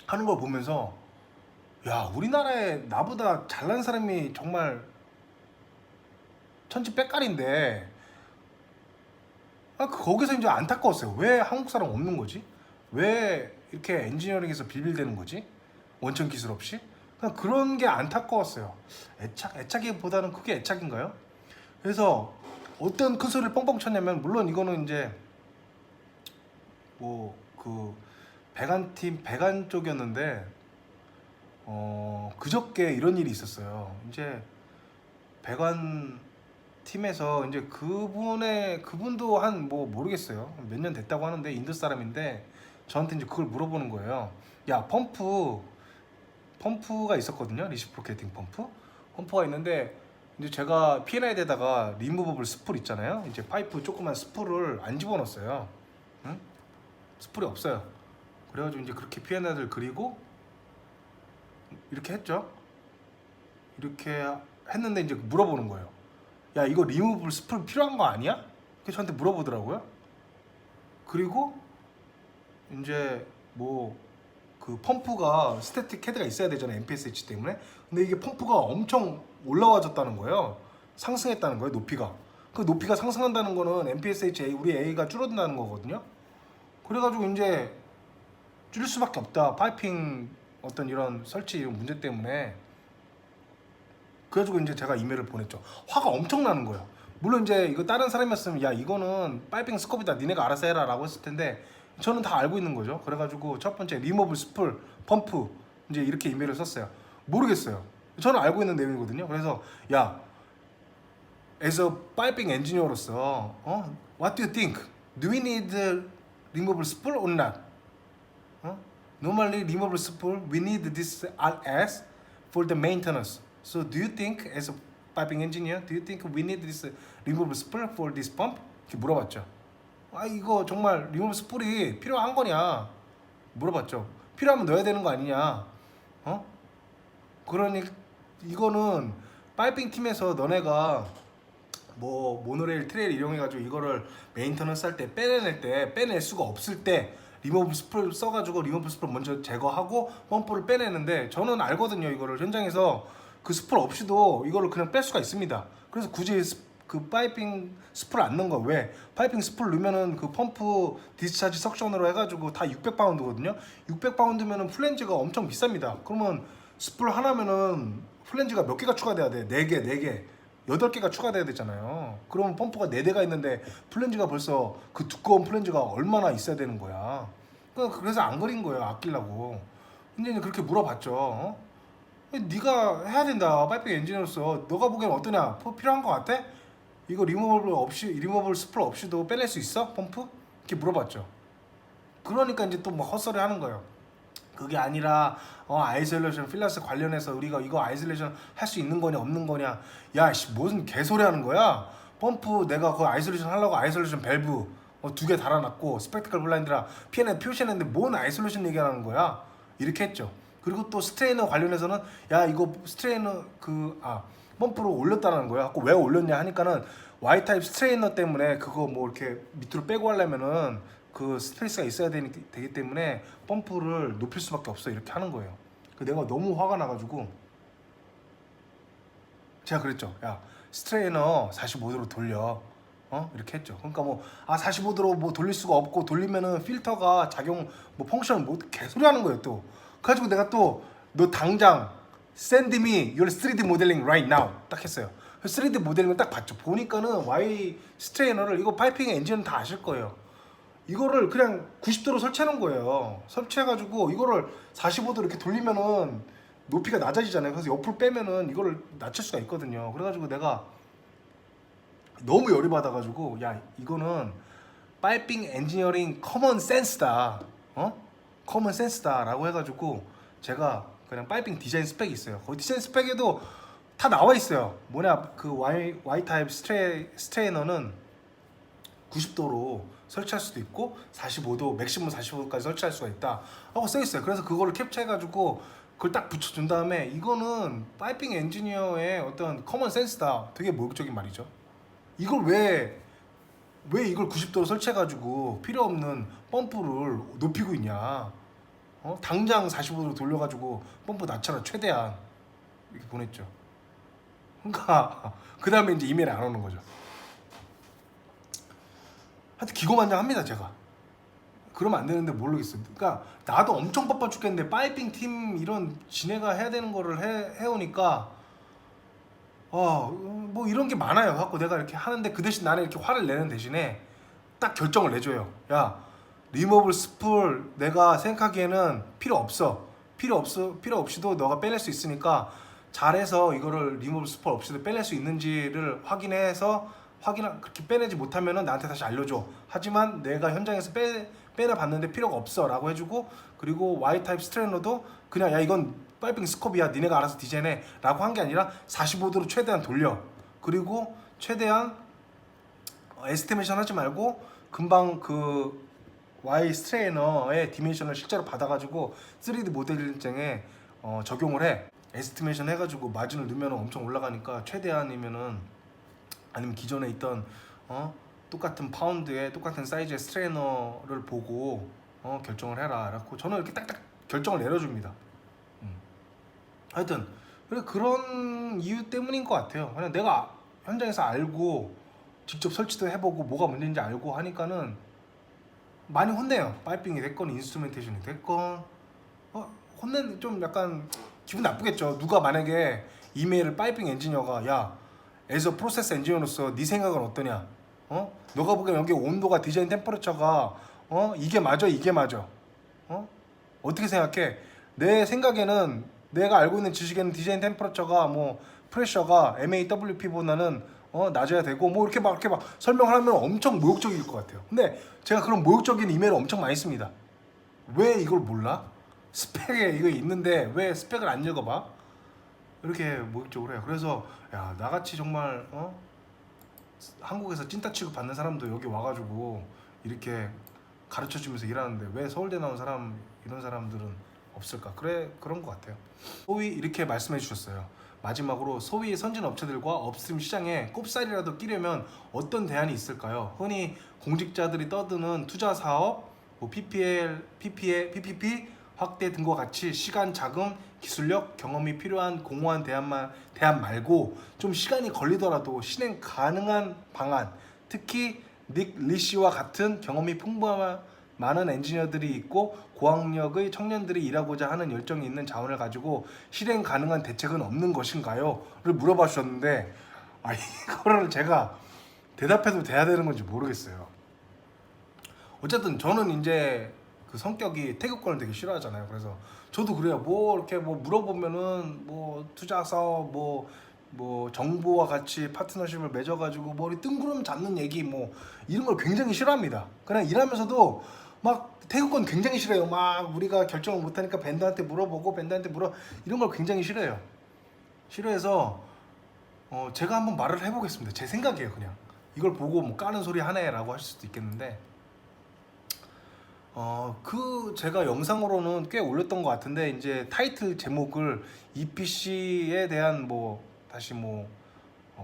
하는 걸 보면서 야, 우리나라에 나보다 잘난 사람이 정말 천지백깔인데 거기서 이제 안타까웠어요. 왜 한국 사람 없는 거지? 왜 이렇게 엔지니어링에서 빌빌대는 거지? 원천 기술 없이? 그냥 그런 게 안타까웠어요. 애착이보다는 그게 애착인가요? 그래서 어떤 큰 소리를 뻥뻥 쳤냐면 물론 이거는 이제 뭐 그 배관 쪽이었는데 그저께 이런 일이 있었어요. 이제 배관 팀에서 이제 그분도 한 뭐 모르겠어요. 몇 년 됐다고 하는데 인도 사람인데 저한테 이제 그걸 물어보는 거예요. 야, 펌프가 있었거든요. 리시프로케이팅 펌프가 있는데 이제 제가 P&Id에다가 리무버블 스풀 있잖아요. 이제 파이프 조그만 스풀을 안 집어넣었어요. 응? 스풀이 없어요. 그래가지고 이제 그렇게 P&Id를 그리고 이렇게 했죠. 이렇게 했는데 이제 물어보는 거예요. 야, 이거 리무버블 스풀 필요한 거 아니야? 그래서 저한테 물어보더라고요. 그리고 이제 뭐 그 펌프가 스태틱 헤드가 있어야 되잖아요, MPSH 때문에. 근데 이게 펌프가 엄청 올라와졌다는 거예요. 상승했다는 거예요, 높이가. 그 높이가 상승한다는 거는 MPSH 우리 A가 줄어든다는 거거든요. 그래가지고 이제 줄일 수밖에 없다. 파이핑 어떤 이런 설치 이런 문제 때문에. 그래가지고 이제 제가 이메일을 보냈죠. 화가 엄청 나는 거예요. 물론 이제 이거 다른 사람이었으면 야, 이거는 파이핑 스컵이다, 니네가 알아서 해라 라고 했을 텐데 저는 다 알고 있는 거죠. 그래가지고 첫 번째 리모블 스풀 펌프 이제 이렇게 이메일을 썼어요. 모르겠어요. 저는 알고 있는 내용이거든요. 그래서 야, as a piping engineer로서 what do you think? Do we need removable spool or not? Normally removable spool we need this RS for the maintenance. So do you think as a piping engineer, do you think we need this removable spool for this pump? 이렇게 물어봤죠. 이거 정말 리무버 스풀이 필요한 거냐 물어봤죠. 필요하면 넣어야 되는 거 아니냐. 그러니 이거는 파이핑 팀에서 너네가 뭐 모노레일 트레일 이용해가지고 이거를 메인터넌스 할 때 빼낼 수가 없을 때 리무버 스풀 써가지고 리무버 스풀 먼저 제거하고 펌프를 빼내는데 저는 알거든요. 이거를 현장에서 그 스풀 없이도 이거를 그냥 뺄 수가 있습니다. 그래서 굳이 그 파이핑 스풀 안 넣은 거. 왜? 파이핑 스풀 넣으면은 그 펌프 디스차지 석션으로 해가지고 다 600파운드거든요. 600파운드면은 플랜지가 엄청 비쌉니다. 그러면 스풀 하나면은 플랜지가 몇 개가 추가돼야 돼? 4개, 8개가 추가돼야 되잖아요. 그러면 펌프가 4대가 있는데 플랜지가 벌써 그 두꺼운 플랜지가 얼마나 있어야 되는 거야. 그래서 안 그린 거예요. 아끼려고. 근데 이제 그렇게 물어봤죠. 네가 해야 된다. 파이핑 엔지니어로서 너가 보기엔 어떠냐? 필요한 거 같아? 이거 리무버블 스풀 없이도 빼낼 수 있어? 펌프? 이렇게 물어봤죠. 그러니까 이제 또 뭐 헛소리 하는 거예요. 그게 아니라 아이솔레이션 필라스 관련해서 우리가 이거 아이솔레이션 할 수 있는 거냐 없는 거냐. 야, 무슨 개소리 하는 거야. 펌프 내가 그 아이솔레이션 하려고 아이솔레이션 밸브 2개 달아놨고 스펙티컬 블라인드라 P&L 표시했는데 뭔 아이솔레이션 얘기하는 거야. 이렇게 했죠. 그리고 또 스트레이너 관련해서는 야, 이거 스트레이너 펌프로 올렸다는 거야. 왜 올렸냐 하니까는 Y 타입 스트레이너 때문에 그거 뭐 이렇게 밑으로 빼고 하려면은 그 스페이스가 있어야 되기 때문에 펌프를 높일 수밖에 없어. 이렇게 하는 거예요. 내가 너무 화가 나가지고 제가 그랬죠. 야, 스트레이너 45도로 돌려. 이렇게 했죠. 그러니까 뭐 45도로 뭐 돌릴 수가 없고, 돌리면은 필터가 작용 뭐 펑션 뭐 개소리 하는 거예요 또. 그래가지고 내가 또 너 당장 send me your 3D modeling right now 딱 했어요. 3D 모델링을 딱 봤죠. 보니까는 Y 스트레이너를, 이거 파이핑 엔진은 다 아실 거예요. 이거를 그냥 90도로 설치하는 거예요. 설치해가지고 이거를 45도 이렇게 돌리면은 높이가 낮아지잖아요. 그래서 옆으로 빼면은 이거를 낮출 수가 있거든요. 그래가지고 내가 너무 열이 받아가지고, 야, 이거는 파이핑 엔지니어링 커먼 센스다. 커먼 센스다 라고 해가지고 제가 그냥 파이핑 디자인 스펙이 있어요. 거기 디자인 스펙에도 다 나와 있어요. 뭐냐, 그 Y 타입 스트레이너는 90도로 설치할 수도 있고 45도, 맥시멈 45도까지 설치할 수가 있다 하고 써 있어요. 그래서 그거를 캡처해가지고 그걸 딱 붙여준 다음에, 이거는 파이핑 엔지니어의 어떤 커먼 센스다. 되게 모욕적인 말이죠. 이걸 왜 이걸 90도로 설치해가지고 필요 없는 펌프를 높이고 있냐. 당장 45도로 돌려가지고 펌프 낮춰라 최대한, 이렇게 보냈죠. 그러니까 그 다음에 이제 이메일이 안 오는 거죠. 하여튼 기고만장합니다 제가. 그러면 안 되는데 모르겠어요. 그러니까 나도 엄청 바빠 죽겠는데 파이핑 팀 이런 지네가 해야 되는 거를 해오니까 뭐 이런 게 많아요. 갖고 내가 이렇게 하는데, 그 대신 나는 이렇게 화를 내는 대신에 딱 결정을 내줘요. 야, 리모블 스풀 내가 생각하기에는 필요 없이도 너가 빼낼 수 있으니까 잘해서 이거를 리모블 스풀 없이도 빼낼 수 있는지를 확인해서, 그렇게 빼내지 못하면은 나한테 다시 알려줘. 하지만 내가 현장에서 빼내 봤는데 필요가 없어 라고 해주고, 그리고 Y 타입 스트레이너도 그냥 야, 이건 파이핑 스코비야, 니네가 알아서 디자인해 라고 한 게 아니라 45도로 최대한 돌려. 그리고 최대한 에스티메이션 하지 말고 금방 그 Y 스트레이너의 디멘션을 실제로 받아가지고 3D 모델링에 적용을 해. 에스티메이션 해가지고 마진을 넣으면 엄청 올라가니까 최대한이면은, 아니면 기존에 있던 똑같은 파운드에 똑같은 사이즈의 스트레이너를 보고 결정을 해라 라고 저는 이렇게 딱딱 결정을 내려줍니다. 하여튼 그런 이유 때문인 것 같아요. 그냥 내가 현장에서 알고 직접 설치도 해보고 뭐가 문제인지 알고 하니까는 많이 혼내요. 파이핑이 됐건 인스트루멘테이션이 됐건 혼내는 좀 약간 기분 나쁘겠죠. 누가 만약에 이메일을 파이핑 엔지니어가, 야, 에서 프로세스 엔지니어로서 네 생각은 어떠냐? 너가 보기엔 여기 온도가, 디자인 템퍼레처가 이게 맞아? 어떻게 생각해? 내 생각에는, 내가 알고 있는 지식에는 디자인 템퍼레처가 뭐 프레셔가 MAWP보다는 낮아야 되고, 뭐 이렇게 막 설명을 하면 엄청 모욕적일 것 같아요. 근데 제가 그런 모욕적인 이메일을 엄청 많이 씁니다. 왜 이걸 몰라? 스펙에 이거 있는데 왜 스펙을 안 읽어봐? 이렇게 모욕적으로 해요. 그래서 야, 나같이 정말 한국에서 찐따 취급 받는 사람도 여기 와가지고 이렇게 가르쳐주면서 일하는데 왜 서울대 나온 사람, 이런 사람들은 없을까? 그런 것 같아요. 소위 이렇게 말씀해 주셨어요. 마지막으로 소위 선진 업체들과 업스트림 시장에 꼽살이라도 끼려면 어떤 대안이 있을까요? 흔히 공직자들이 떠드는 투자 사업, 뭐 PPP 확대 등과 같이 시간, 자금, 기술력, 경험이 필요한 공허한 대안 말고 좀 시간이 걸리더라도 실행 가능한 방안, 특히 닉 리시와 같은 경험이 풍부한 많은 엔지니어들이 있고 고학력의 청년들이 일하고자 하는 열정이 있는 자원을 가지고 실행 가능한 대책은 없는 것인가요? 를 물어봐 주셨는데, 이거를 제가 대답해도 돼야 되는 건지 모르겠어요. 어쨌든 저는 이제 그 성격이 태극권을 되게 싫어하잖아요. 그래서 저도 그래요. 뭐 이렇게 뭐 물어보면은 뭐 투자 사업, 뭐 정부와 같이 파트너십을 맺어가지고 머리 뜬구름 잡는 얘기, 뭐 이런 걸 굉장히 싫어합니다. 그냥 일하면서도 막 태극권 굉장히 싫어요. 막 우리가 결정을 못하니까 밴드한테 물어보고 이런 걸 굉장히 싫어해요. 싫어해서 제가 한번 말을 해보겠습니다. 제 생각이에요. 그냥 이걸 보고 뭐 까는 소리 하네라고 하실 수도 있겠는데, 제가 영상으로는 꽤 올렸던 것 같은데, 이제 타이틀 제목을 EPC에 대한 다시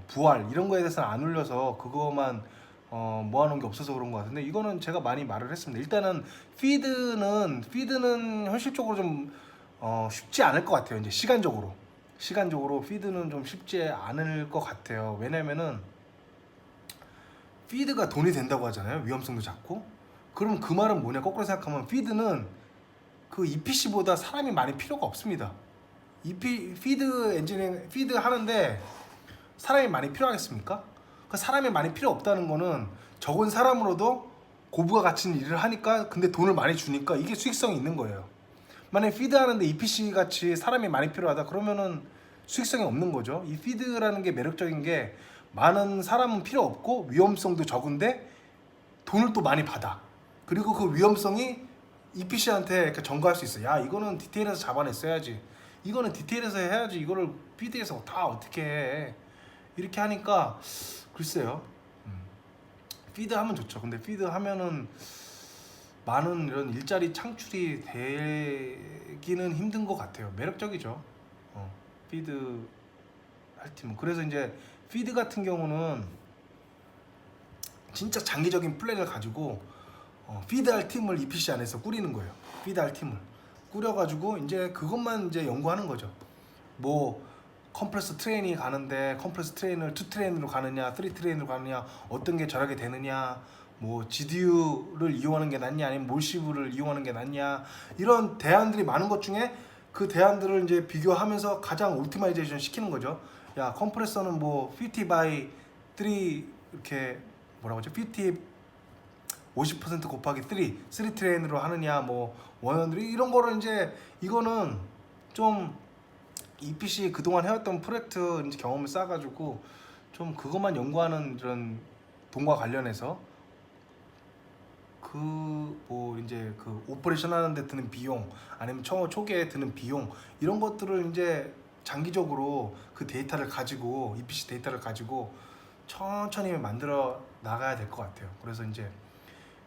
부활 이런 거에 대해서는 안 올려서 그거만 모아놓은 게 없어서 그런 것 같은데, 이거는 제가 많이 말을 했습니다. 일단은 피드는 현실적으로 좀 쉽지 않을 것 같아요. 이제 시간적으로 피드는 좀 쉽지 않을 것 같아요. 왜냐면은 피드가 돈이 된다고 하잖아요. 위험성도 작고. 그럼 그 말은 뭐냐? 거꾸로 생각하면 피드는 그 EPC보다 사람이 많이 필요가 없습니다. 피드 엔지니어링 피드 하는데 사람이 많이 필요하겠습니까? 그 사람이 많이 필요 없다는 거는 적은 사람으로도 고부가 가치는 일을 하니까, 근데 돈을 많이 주니까 이게 수익성이 있는 거예요. 만약에 피드 하는데 EPC 같이 사람이 많이 필요하다 그러면은 수익성이 없는 거죠. 이 피드라는 게 매력적인 게 많은 사람은 필요 없고 위험성도 적은데 돈을 또 많이 받아. 그리고 그 위험성이 EPC한테 전가할 수 있어. 야, 이거는 디테일에서 잡아냈어야지. 이거는 디테일에서 해야지. 이거를 피드에서 다 어떻게 해. 이렇게 하니까 글쎄요. 피드 하면 좋죠. 근데 피드 하면은 많은 이런 일자리 창출이 되기는 힘든 것 같아요. 매력적이죠. 피드 할 팀은. 그래서 이제 피드 같은 경우는 진짜 장기적인 플랜을 가지고 피드 할 팀을 EPC 안에서 꾸리는 거예요. 피드 할 팀을 꾸려가지고 이제 그것만 이제 연구하는 거죠. 뭐 컴프레서 트레인이 가는데 컴프레서 트레인을 2트레인으로 가느냐 3트레인으로 가느냐, 어떤 게 절약이 되느냐, 뭐 GDU를 이용하는 게 낫냐 아니면 몰시브를 이용하는 게 낫냐, 이런 대안들이 많은 것 중에 그 대안들을 이제 비교하면서 가장 옵티마이제이션 시키는 거죠. 야, 컴프레서는 뭐 50 by 3 이렇게 뭐라고 하죠? 50% 곱하기 3 트레인으로 하느냐, 뭐 원원들이 이런 거를 이제, 이거는 좀 EPC 그동안 해왔던 프로젝트 이제 경험을 쌓아가지고 좀 그것만 연구하는 이런 돈과 관련해서 그 뭐 이제 그 오퍼레이션 하는데 드는 비용 아니면 초기에 드는 비용, 이런 것들을 이제 장기적으로 그 데이터를 가지고 EPC 데이터를 가지고 천천히 만들어 나가야 될 것 같아요. 그래서 이제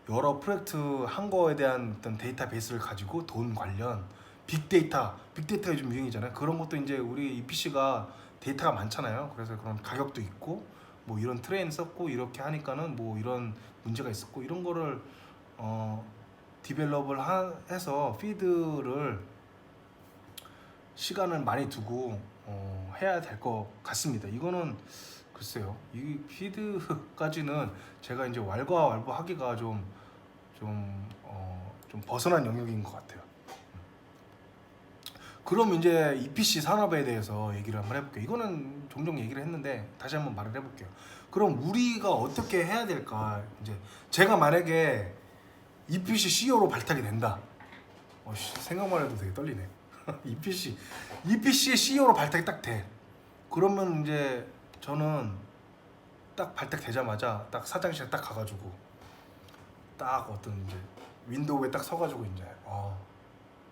여러 프로젝트 한 거에 대한 어떤 데이터베이스를 가지고 돈 관련 빅데이터가 요즘 유행이잖아요. 그런 것도 이제 우리 EPC가 데이터가 많잖아요. 그래서 그런 가격도 있고 뭐 이런 트레인 썼고 이렇게 하니까는 뭐 이런 문제가 있었고, 이런 거를 디벨롭을 해서 피드를 시간을 많이 두고 해야 될 것 같습니다. 이거는 글쎄요, 이 피드까지는 제가 이제 왈가왈부하기가 좀 벗어난 영역인 것 같아요. 그럼 이제 EPC 산업에 대해서 얘기를 한번 해볼게요. 이거는 종종 얘기를 했는데 다시 한번 말을 해볼게요. 그럼 우리가 어떻게 해야 될까? 이제 제가 만약에 EPC CEO로 발탁이 된다. 생각만 해도 되게 떨리네. EPC의 CEO로 발탁이 딱 돼. 그러면 이제 저는 딱 발탁되자마자 딱 사장실에 딱 가가지고 딱 어떤 이제 윈도우에 딱 서가지고 이제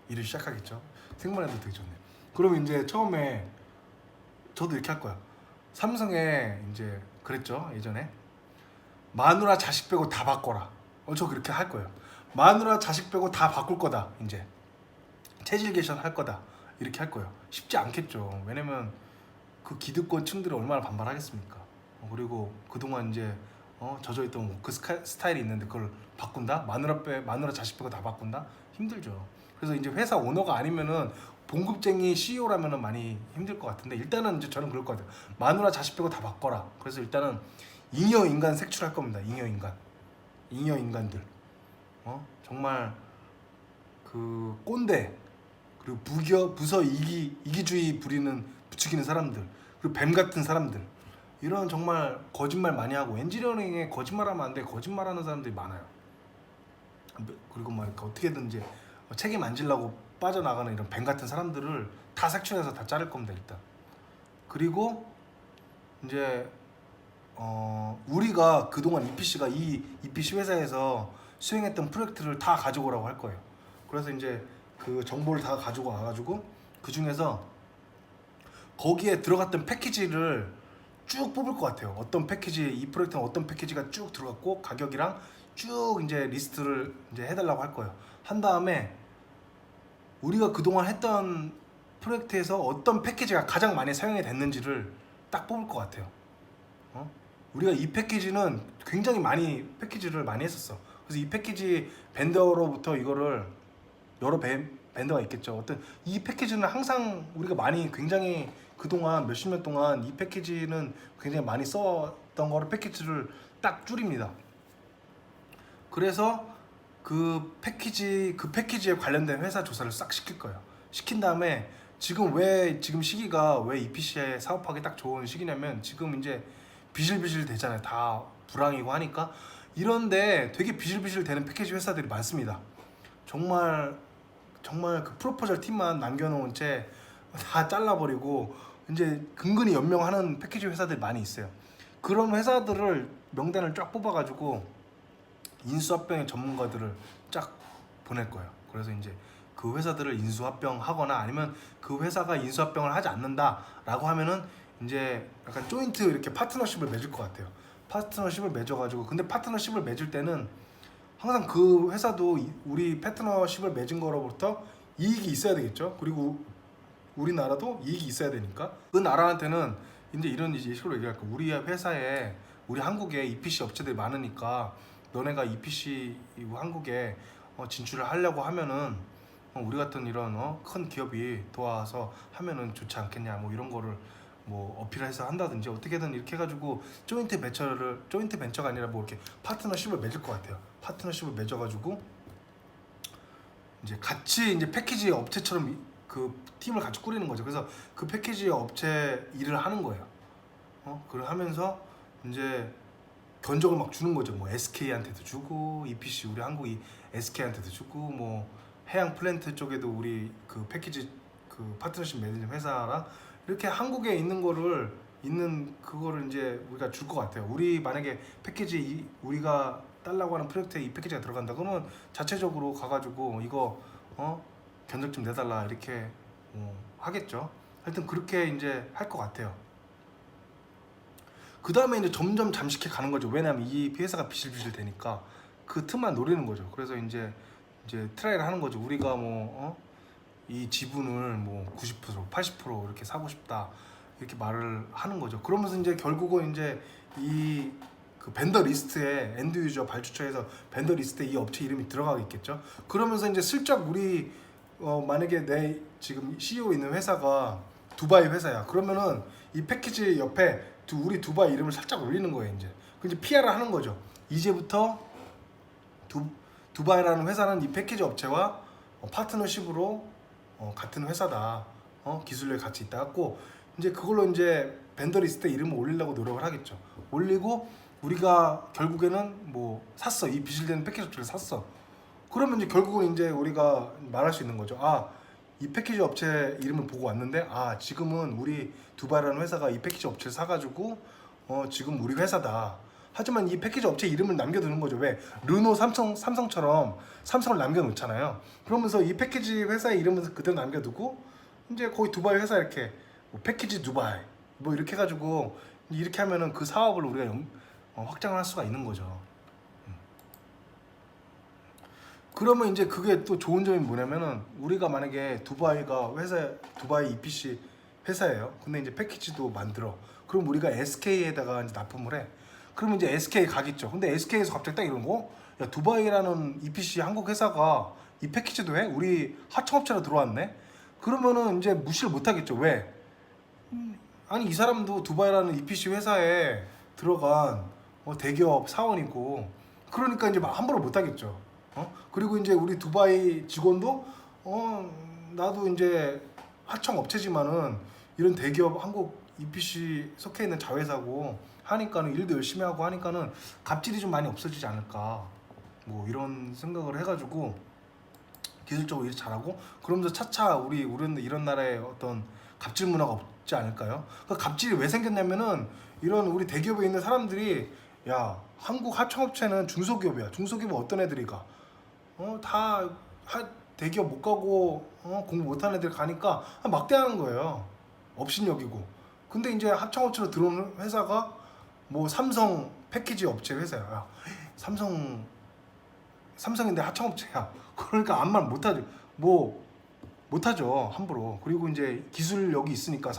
일을 시작하겠죠. 생각만 해도 되게 좋네. 그럼 이제 처음에 저도 이렇게 할 거야. 삼성에 이제 그랬죠, 예전에. 마누라 자식 빼고 다 바꿔라. 저 그렇게 할 거예요. 마누라 자식 빼고 다 바꿀 거다. 이제 체질 개선 할 거다. 이렇게 할 거예요. 쉽지 않겠죠. 왜냐면 그 기득권층들이 얼마나 반발하겠습니까. 그리고 그동안 이제 젖어있던 워크 스타일이 있는데 그걸 바꾼다? 마누라 자식 빼고 다 바꾼다? 힘들죠. 그래서 이제 회사 오너가 아니면은 봉급쟁이 CEO라면은 많이 힘들 것 같은데, 일단은 이제 저는 그럴 것 같아요. 마누라 자식 빼고 다 바꿔라. 그래서 일단은 잉여 인간 색출할 겁니다. 잉여 인간들. 정말 그 꼰대, 그리고 부서 이기주의 부추기는 사람들, 그리고 뱀 같은 사람들, 이런 정말 거짓말 많이 하고 엔지니어링에 거짓말하면 안 돼. 거짓말하는 사람들이 많아요. 그리고 막 이렇게 어떻게든지 책임 안 지려고 빠져나가는 이런 뱀 같은 사람들을 다 색출해서 다 자를 겁니다. 일단. 그리고 이제 우리가 그동안 EPC가 이 EPC 회사에서 수행했던 프로젝트를 다 가져오라고 할 거예요. 그래서 이제 그 정보를 다 가지고 와가지고 그 중에서 거기에 들어갔던 패키지를 쭉 뽑을 것 같아요. 어떤 패키지, 이 프로젝트는 어떤 패키지가 쭉 들어갔고 가격이랑 쭉 이제 리스트를 이제 해달라고 할 거예요. 한 다음에 우리가 그동안 했던 프로젝트에서 어떤 패키지가 가장 많이 사용이 됐는지를 딱 뽑을 것 같아요. 우리가 이 패키지는 굉장히 많이 패키지를 많이 했었어. 그래서 이 패키지 벤더로부터 이거를 여러 벤더가 있겠죠. 어떤 이 패키지는 항상 우리가 많이 굉장히 그동안 몇십 년 동안 이 패키지는 굉장히 많이 썼던 거를 패키지를 딱 줄입니다. 그래서 그 패키지에 관련된 회사 조사를 싹 시킬 거예요. 시킨 다음에 지금 시기가 왜 EPC에 사업하기 딱 좋은 시기냐면 지금 이제 비실비실 되잖아요. 다 불황이고 하니까 이런데 되게 비실비실 되는 패키지 회사들이 많습니다. 정말 그 프로포절 팀만 남겨놓은 채 다 잘라버리고 이제 근근히 연명하는 패키지 회사들이 많이 있어요. 그런 회사들을 명단을 쫙 뽑아가지고 인수합병의 전문가들을 쫙 보낼 거예요. 그래서 이제 그 회사들을 인수합병하거나 아니면 그 회사가 인수합병을 하지 않는다라고 하면은 이제 약간 조인트 이렇게 파트너십을 맺을 것 같아요. 파트너십을 맺어가지고 근데 파트너십을 맺을 때는 항상 그 회사도 우리 파트너십을 맺은 거로부터 이익이 있어야 되겠죠. 그리고 우리나라도 이익이 있어야 되니까 그 나라한테는 이제 이런 식으로 얘기할 거예요. 우리 한국에 EPC 업체들이 많으니까 너네가 EPC 한국에 진출을 하려고 하면은 우리 같은 이런 큰 기업이 도와서 하면은 좋지 않겠냐 뭐 이런 거를 뭐 어필해서 한다든지 어떻게든 이렇게 해가지고 조인트 벤처가 아니라 뭐 이렇게 파트너십을 맺을 것 같아요. 파트너십을 맺어가지고 이제 같이 이제 패키지 업체처럼 그 팀을 같이 꾸리는 거죠. 그래서 그 패키지 업체 일을 하는 거예요. 그걸 하면서 이제 견적을 막 주는 거죠. 뭐 SK한테도 주고 EPC 우리 한국이 SK한테도 주고 뭐 해양 플랜트 쪽에도 우리 그 패키지 그 파트너십 맺은 회사랑 이렇게 한국에 있는 그거를 이제 우리가 줄 것 같아요. 우리 만약에 패키지 우리가 달라고 하는 프로젝트에 이 패키지가 들어간다 그러면 자체적으로 가가지고 이거 견적 좀 내달라 이렇게 하겠죠. 하여튼 그렇게 이제 할 것 같아요. 그 다음에 이제 점점 잠식해 가는 거죠. 왜냐하면 이 회사가 비실비실 되니까 그 틈만 노리는 거죠. 그래서 이제 트라이를 하는 거죠. 우리가 이 지분을 뭐 90%, 80% 이렇게 사고 싶다 이렇게 말을 하는 거죠. 그러면서 이제 결국은 이제 이 그 벤더 리스트에 엔드 유저 발주처에서 벤더 리스트에 이 업체 이름이 들어가겠죠. 그러면서 이제 슬쩍 우리 만약에 내 지금 CEO 있는 회사가 두바이 회사야. 그러면은 이 패키지 옆에 우리 두바이 이름을 살짝 올리는 거예요. 이제 PR을 하는 거죠. 이제부터 두바이라는 회사는 이 패키지 업체와 파트너십으로 같은 회사다. 기술력이 같이 있다 갖고 이제 그걸로 이제 벤더 리스트에 이름을 올리려고 노력을 하겠죠. 올리고 우리가 결국에는 뭐 샀어. 이 비실되는 패키지 업체를 샀어. 그러면 이제 결국은 이제 우리가 말할 수 있는 거죠. 이 패키지 업체 이름을 보고 왔는데 지금은 우리 두바이라는 회사가 이 패키지 업체를 사가지고 지금 우리 회사다. 하지만 이 패키지 업체 이름을 남겨두는 거죠. 왜? 르노, 삼성처럼 삼성을 남겨놓잖아요. 그러면서 이 패키지 회사의 이름을 그대로 남겨두고 이제 거기 두바이 회사 이렇게 뭐 패키지 두바이 뭐 이렇게 해가지고 이렇게 하면은 그 사업을 우리가 확장을 할 수가 있는 거죠. 그러면 이제 그게 또 좋은 점이 뭐냐면은 우리가 만약에 두바이 EPC 회사예요. 근데 이제 패키지도 만들어. 그럼 우리가 SK에다가 이제 납품을 해. 그러면 이제 SK 가겠죠. 근데 SK에서 갑자기 딱 이러는 거, 야 두바이라는 EPC 한국 회사가 이 패키지도 해? 우리 하청업체로 들어왔네. 그러면은 이제 무시를 못 하겠죠. 왜? 아니 이 사람도 두바이라는 EPC 회사에 들어간 대기업 사원이고, 그러니까 이제 막 함부로 못 하겠죠. 그리고 이제 우리 두바이 직원도 나도 이제 하청 업체지만은 이런 대기업 한국 EPC 속해 있는 자회사고 하니까는 일도 열심히 하고 하니까는 갑질이 좀 많이 없어지지 않을까 뭐 이런 생각을 해가지고 기술적으로 일 잘하고 그러면서 차차 우리는 이런 나라에 어떤 갑질 문화가 없지 않을까요? 그 갑질이 왜 생겼냐면은 이런 우리 대기업에 있는 사람들이 야 한국 하청업체는 중소기업이야. 중소기업 어떤 애들이 가? 다 대기업 못 가고 공부 못하는 애들 가니까 막대하는 거예요. 업신여기고. 근데 이제 하청업체로 들어오는 회사가 뭐 삼성 패키지 업체 회사야. 야, 삼성인데 하청업체야. 그러니까 아무 말 못하죠. 뭐 못하죠 함부로. 그리고 이제 기술력이 있으니까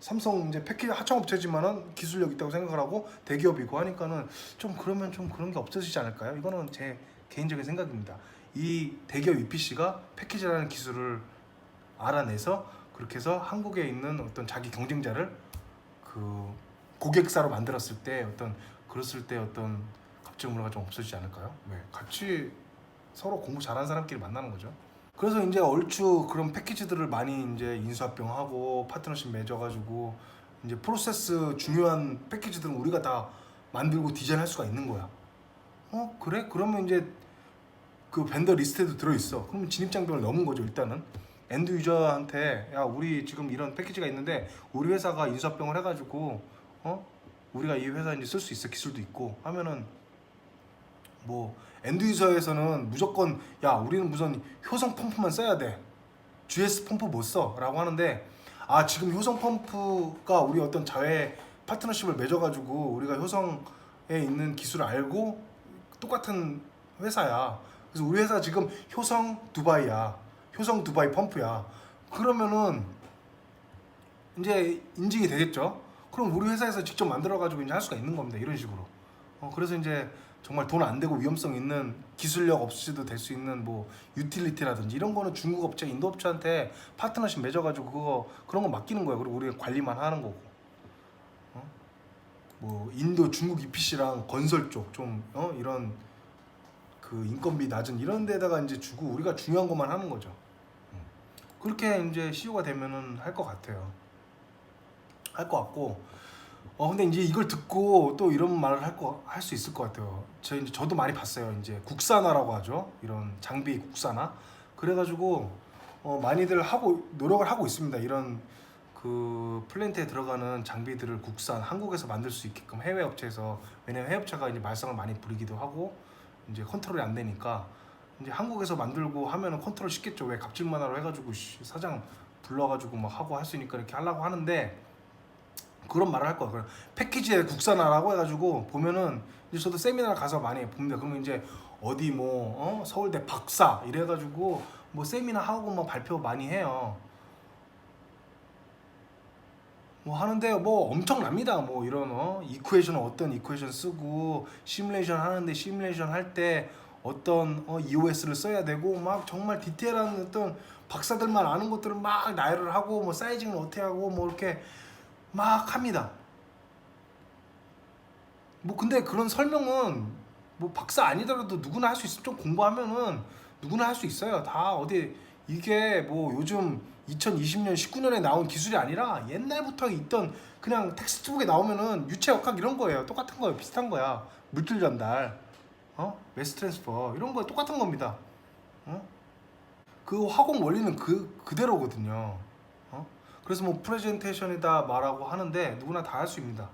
삼성 이제 패키지 하청업체지만은 기술력 있다고 생각을 하고 대기업이고 하니까는 좀 그러면 좀 그런 게 없어지지 않을까요? 이거는 제 개인적인 생각입니다. 이 대기업 EPC가 패키지라는 기술을 알아내서 그렇게 해서 한국에 있는 어떤 자기 경쟁자를 그 고객사로 만들었을 때 어떤 그랬을 때 어떤 갑질 문화가 좀 없어지지 않을까요? 네, 같이 서로 공부 잘하는 사람끼리 만나는 거죠. 그래서 이제 얼추 그런 패키지들을 많이 이제 인수합병하고 파트너십 맺어가지고 이제 프로세스 중요한 패키지들은 우리가 다 만들고 디자인할 수가 있는 거야. 그래? 그러면 이제 그 벤더 리스트에도 들어있어. 그러면 진입장벽을 넘은 거죠. 일단은 엔드 유저한테 야 우리 지금 이런 패키지가 있는데 우리 회사가 인수합병을 해가지고 우리가 이 회사 이제 쓸 수 있어. 기술도 있고 하면은 뭐 엔드 유저에서는 무조건 야 우리는 무슨 효성 펌프만 써야 돼. GS 펌프 못 써. 라고 하는데 아 지금 효성 펌프가 우리 어떤 자회 파트너십을 맺어가지고 우리가 효성에 있는 기술을 알고 똑같은 회사야. 그래서 우리 회사 지금 효성 두바이야. 효성 두바이 펌프야. 그러면은 이제 인증이 되겠죠. 그럼 우리 회사에서 직접 만들어가지고 이제 할 수가 있는 겁니다. 이런 식으로. 그래서 이제 정말 돈 안 되고 위험성 있는 기술력 없이도 될 수 있는 뭐 유틸리티라든지 이런 거는 중국 업체, 인도 업체한테 파트너십 맺어가지고 그런 거 맡기는 거예요. 그리고 우리가 관리만 하는 거고. 뭐 인도, 중국 EPC랑 건설 쪽 좀 이런 그 인건비 낮은 이런 데다가 이제 주고 우리가 중요한 것만 하는 거죠. 그렇게 이제 CEO가 되면은 할 것 같아요. 할 것 같고. 근데 이제 이걸 듣고 또 이런 말을 할 수 있을 것 같아요. 저도 많이 봤어요. 이제 국산화라고 하죠. 이런 장비 국산화. 그래가지고 많이들 노력을 하고 있습니다. 이런 그 플랜트에 들어가는 장비들을 한국에서 만들 수 있게끔 해외 업체에서 왜냐면 해외 업체가 이제 말썽을 많이 부리기도 하고 이제 컨트롤이 안 되니까 이제 한국에서 만들고 하면은 컨트롤 쉽겠죠. 왜 갑질만하러 해가지고 사장 불러가지고 막 하고 할 수 있으니까 이렇게 하려고 하는데. 그런 말을 할 거야. 패키지에 국산화라고 해가지고 보면은 이제 저도 세미나 가서 많이 봅니다. 그러면 이제 어디 뭐 서울대 박사 이래가지고 뭐 세미나 하고 뭐 발표 많이 해요. 뭐 하는데 뭐 엄청납니다. 뭐 이런 이쿠에이션 어떤 이쿠에이션 쓰고 시뮬레이션 하는데 시뮬레이션 할 때 어떤 EOS를 써야 되고 막 정말 디테일한 어떤 박사들만 아는 것들을 막 나열을 하고 뭐 사이징을 어떻게 하고 뭐 이렇게 막 합니다. 뭐 근데 그런 설명은 뭐 박사 아니더라도 누구나 할 수 있어. 좀 공부하면은 누구나 할 수 있어요. 다 어디 이게 뭐 요즘 2020년 19년에 나온 기술이 아니라 옛날부터 있던 그냥 텍스트북에 나오면은 유체 역학 이런 거예요. 똑같은 거예요. 비슷한 거야. 물질 전달, 매스 트랜스퍼 이런 거 똑같은 겁니다. 그 화공 원리는 그대로거든요. 그래서 뭐 프레젠테이션이다 말하고 하는데 누구나 다 할 수 있습니다.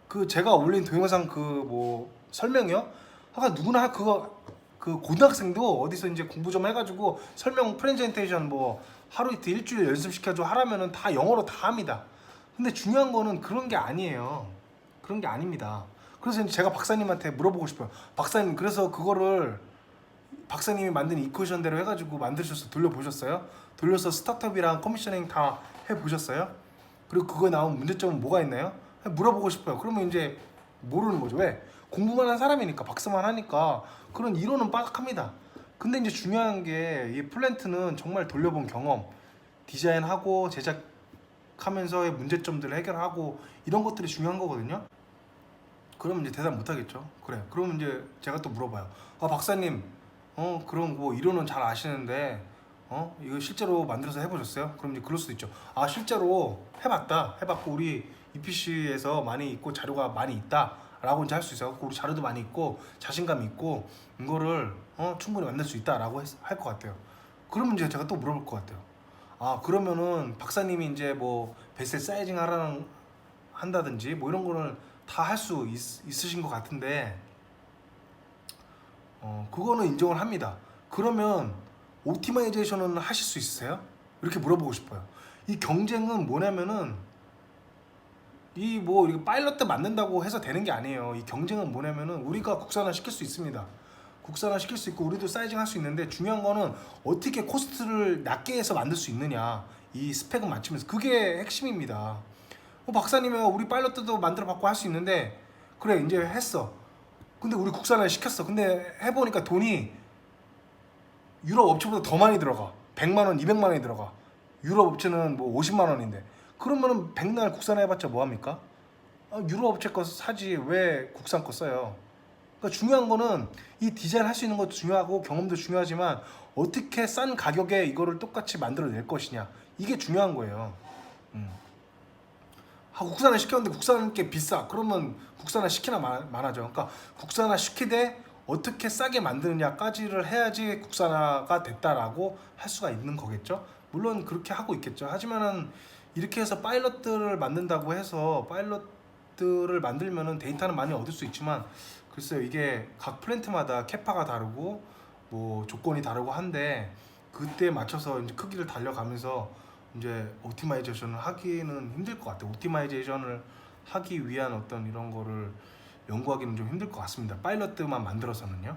그 제가 올린 동영상 그 뭐 설명이요? 아까 누구나 그거 그 고등학생도 어디서 이제 공부 좀 해가지고 설명 프레젠테이션 뭐 하루 이틀 일주일 연습시켜줘 하라면은 다 영어로 다 합니다. 근데 중요한 거는 그런 게 아니에요. 그런 게 아닙니다. 그래서 이제 제가 박사님한테 물어보고 싶어요. 박사님 그래서 그거를 박사님이 만든 이쿠에이션대로 해가지고 만드셔서 돌려보셨어요? 돌려서 스타트업이랑 커미셔닝 다 해보셨어요? 그리고 그거에 나온 문제점은 뭐가 있나요? 물어보고 싶어요. 그러면 이제 모르는 거죠. 왜? 공부만 한 사람이니까 박사만 하니까 그런 이론은 빠삭합니다. 근데 이제 중요한 게 이 플랜트는 정말 돌려본 경험, 디자인하고 제작하면서의 문제점들을 해결하고 이런 것들이 중요한 거거든요. 그러면 이제 대답 못 하겠죠. 그래. 그러면 이제 제가 또 물어봐요. 박사님, 그런 뭐 이론은 잘 아시는데, 이거 실제로 만들어서 해보셨어요? 그럼 이제 그럴 수도 있죠. 아, 실제로 해봤고, 우리 EPC에서 많이 있고, 자료가 많이 있다. 라고 이제 할 수 있어요. 우리 자료도 많이 있고, 자신감이 있고, 이거를, 충분히 만들 수 있다. 라고 할 것 같아요. 그러면 이제 제가 또 물어볼 것 같아요. 아, 그러면은 박사님이 이제 뭐, 베셀 사이징 한다든지, 뭐 이런 거를 다 할 수 있으신 것 같은데, 그거는 인정을 합니다. 그러면 옵티마이제이션은 하실 수 있으세요? 이렇게 물어보고 싶어요. 이 경쟁은 뭐냐면은 이 뭐 파일럿 때 만든다고 해서 되는 게 아니에요. 이 경쟁은 뭐냐면은 우리가 국산화 시킬 수 있습니다. 국산화 시킬 수 있고 우리도 사이징 할 수 있는데 중요한 거는 어떻게 코스트를 낮게 해서 만들 수 있느냐, 이 스펙은 맞추면서. 그게 핵심입니다. 박사님이 우리 파일럿도 만들어 받고 할 수 있는데 그래 이제 했어. 근데 우리 국산화 시켰어. 근데 해보니까 돈이 유럽 업체보다 더 많이 들어가. 100만 원, 200만 원이 들어가. 유럽 업체는 뭐 50만 원인데 그러면은 백날 국산화 해봤자 뭐합니까? 유럽 업체 거 사지 왜 국산 거 써요? 그러니까 중요한 거는 이 디자인 할 수 있는 것도 중요하고 경험도 중요하지만 어떻게 싼 가격에 이거를 똑같이 만들어낼 것이냐, 이게 중요한 거예요. 국산화 시켰는데 국산한 게 비싸. 그러면 국산화 시키나 말하죠. 그러니까 국산화 시키되 어떻게 싸게 만드느냐까지를 해야지 국산화가 됐다라고 할 수가 있는 거겠죠. 물론 그렇게 하고 있겠죠. 하지만은 이렇게 해서 파일럿들을 만든다고 해서 파일럿들을 만들면은 데이터는 많이 얻을 수 있지만 글쎄요, 이게 각 플랜트마다 캐파가 다르고 뭐 조건이 다르고 한데 그때에 맞춰서 이제 크기를 달려가면서 이제 옵티마이제이션을 하기는 힘들 것 같아요. 옵티마이제이션을 하기 위한 어떤 이런 거를 연구하기는 좀 힘들 것 같습니다. 파일럿들만 만들어서는요.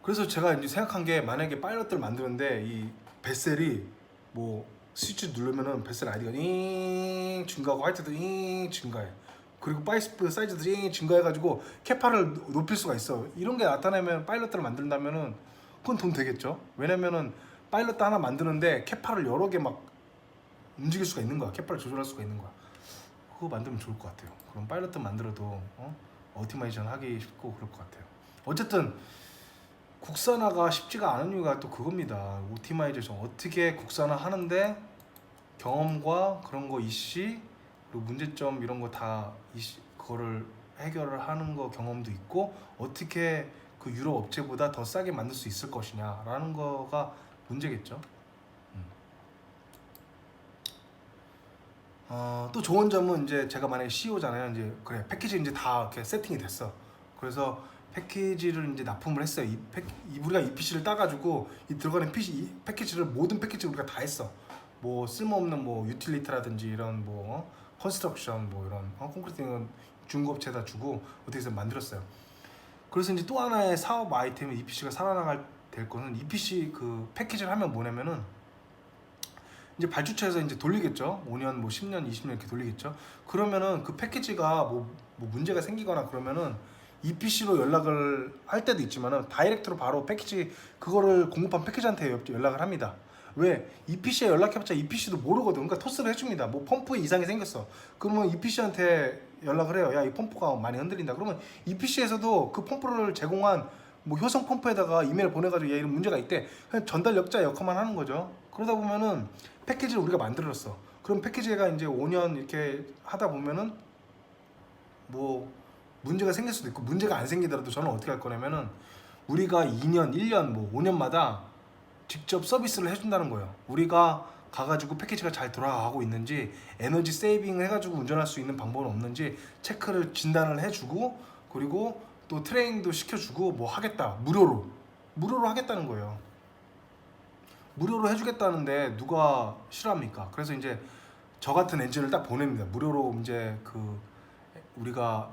그래서 제가 이제 생각한 게, 만약에 파일럿들 만드는데 이 베셀이 뭐 스위치 누르면은 베셀 아이디가 잉 증가하고 하이트도 잉 증가해. 그리고 파이프 사이즈도 잉 증가해가지고 캐파를 높일 수가 있어. 이런 게 나타나면 파일럿들을 만든다면은 그건 돈 되겠죠. 왜냐면은 파일럿 하나 만드는데 캐파를 여러 개 막 움직일 수가 있는 거야. 캐파를 조절할 수가 있는 거야. 그거 만들면 좋을 것 같아요. 그럼 파일럿 만들어도 어티마이션 하기 쉽고 그럴 것 같아요. 어쨌든 국산화가 쉽지가 않은 이유가 또 그겁니다. 오티마이제이션 어떻게 국산화 하는데 경험과 그런 거 이씨 그리고 문제점 이런 거 다 그거를 해결을 하는 거 경험도 있고 어떻게 그 유럽 업체보다 더 싸게 만들 수 있을 것이냐라는 거가 문제겠죠. 또 좋은 점은 이제 제가 만약에 CEO잖아요. 이제 그래 패키지 이제 다 이렇게 세팅이 됐어. 그래서 패키지를 이제 납품을 했어요. 우리가 이 PC를 따가지고 이 들어가는 이 패키지를 모든 패키지 우리가 다 했어. 뭐 쓸모없는 뭐 유틸리티라든지 이런 뭐 컨스트럭션 뭐 이런 콘크리트는 중고업체에다 주고 어떻게 해서 만들었어요. 그래서 이제 또 하나의 사업 아이템이 이 PC가 살아나갈 될 거는 이 PC 그 패키지를 하면 뭐냐면은 이제 발주처에서 이제 돌리겠죠. 5년, 뭐 10년, 20년 이렇게 돌리겠죠. 그러면은 그 패키지가 뭐 문제가 생기거나 그러면은 EPC로 연락을 할 때도 있지만은 다이렉트로 바로 패키지 그거를 공급한 패키지한테 연락을 합니다. 왜? EPC에 연락해봤자 EPC도 모르거든. 그러니까 토스를 해줍니다. 뭐 펌프에 이상이 생겼어. 그러면 EPC한테 연락을 해요. 야, 이 펌프가 많이 흔들린다. 그러면 EPC에서도 그 펌프를 제공한 뭐 효성 펌프에다가 이메일 보내가지고 얘 이런 문제가 있대. 그냥 전달역자 역할만 하는 거죠. 그러다 보면은 패키지를 우리가 만들었어. 그럼 패키지가 이제 5년 이렇게 하다 보면은 뭐 문제가 생길 수도 있고 문제가 안 생기더라도 저는 어떻게 할 거냐면은 우리가 2년, 1년, 뭐 5년마다 직접 서비스를 해준다는 거예요. 우리가 가가지고 패키지가 잘 돌아가고 있는지 에너지 세이빙을 해가지고 운전할 수 있는 방법은 없는지 체크를 진단을 해주고 그리고 또 트레이닝도 시켜주고 뭐 하겠다. 무료로 하겠다는 거예요. 무료로 해주겠다는데 누가 싫어합니까? 그래서 이제 저 같은 엔진을 딱 보냅니다. 무료로 이제 그 우리가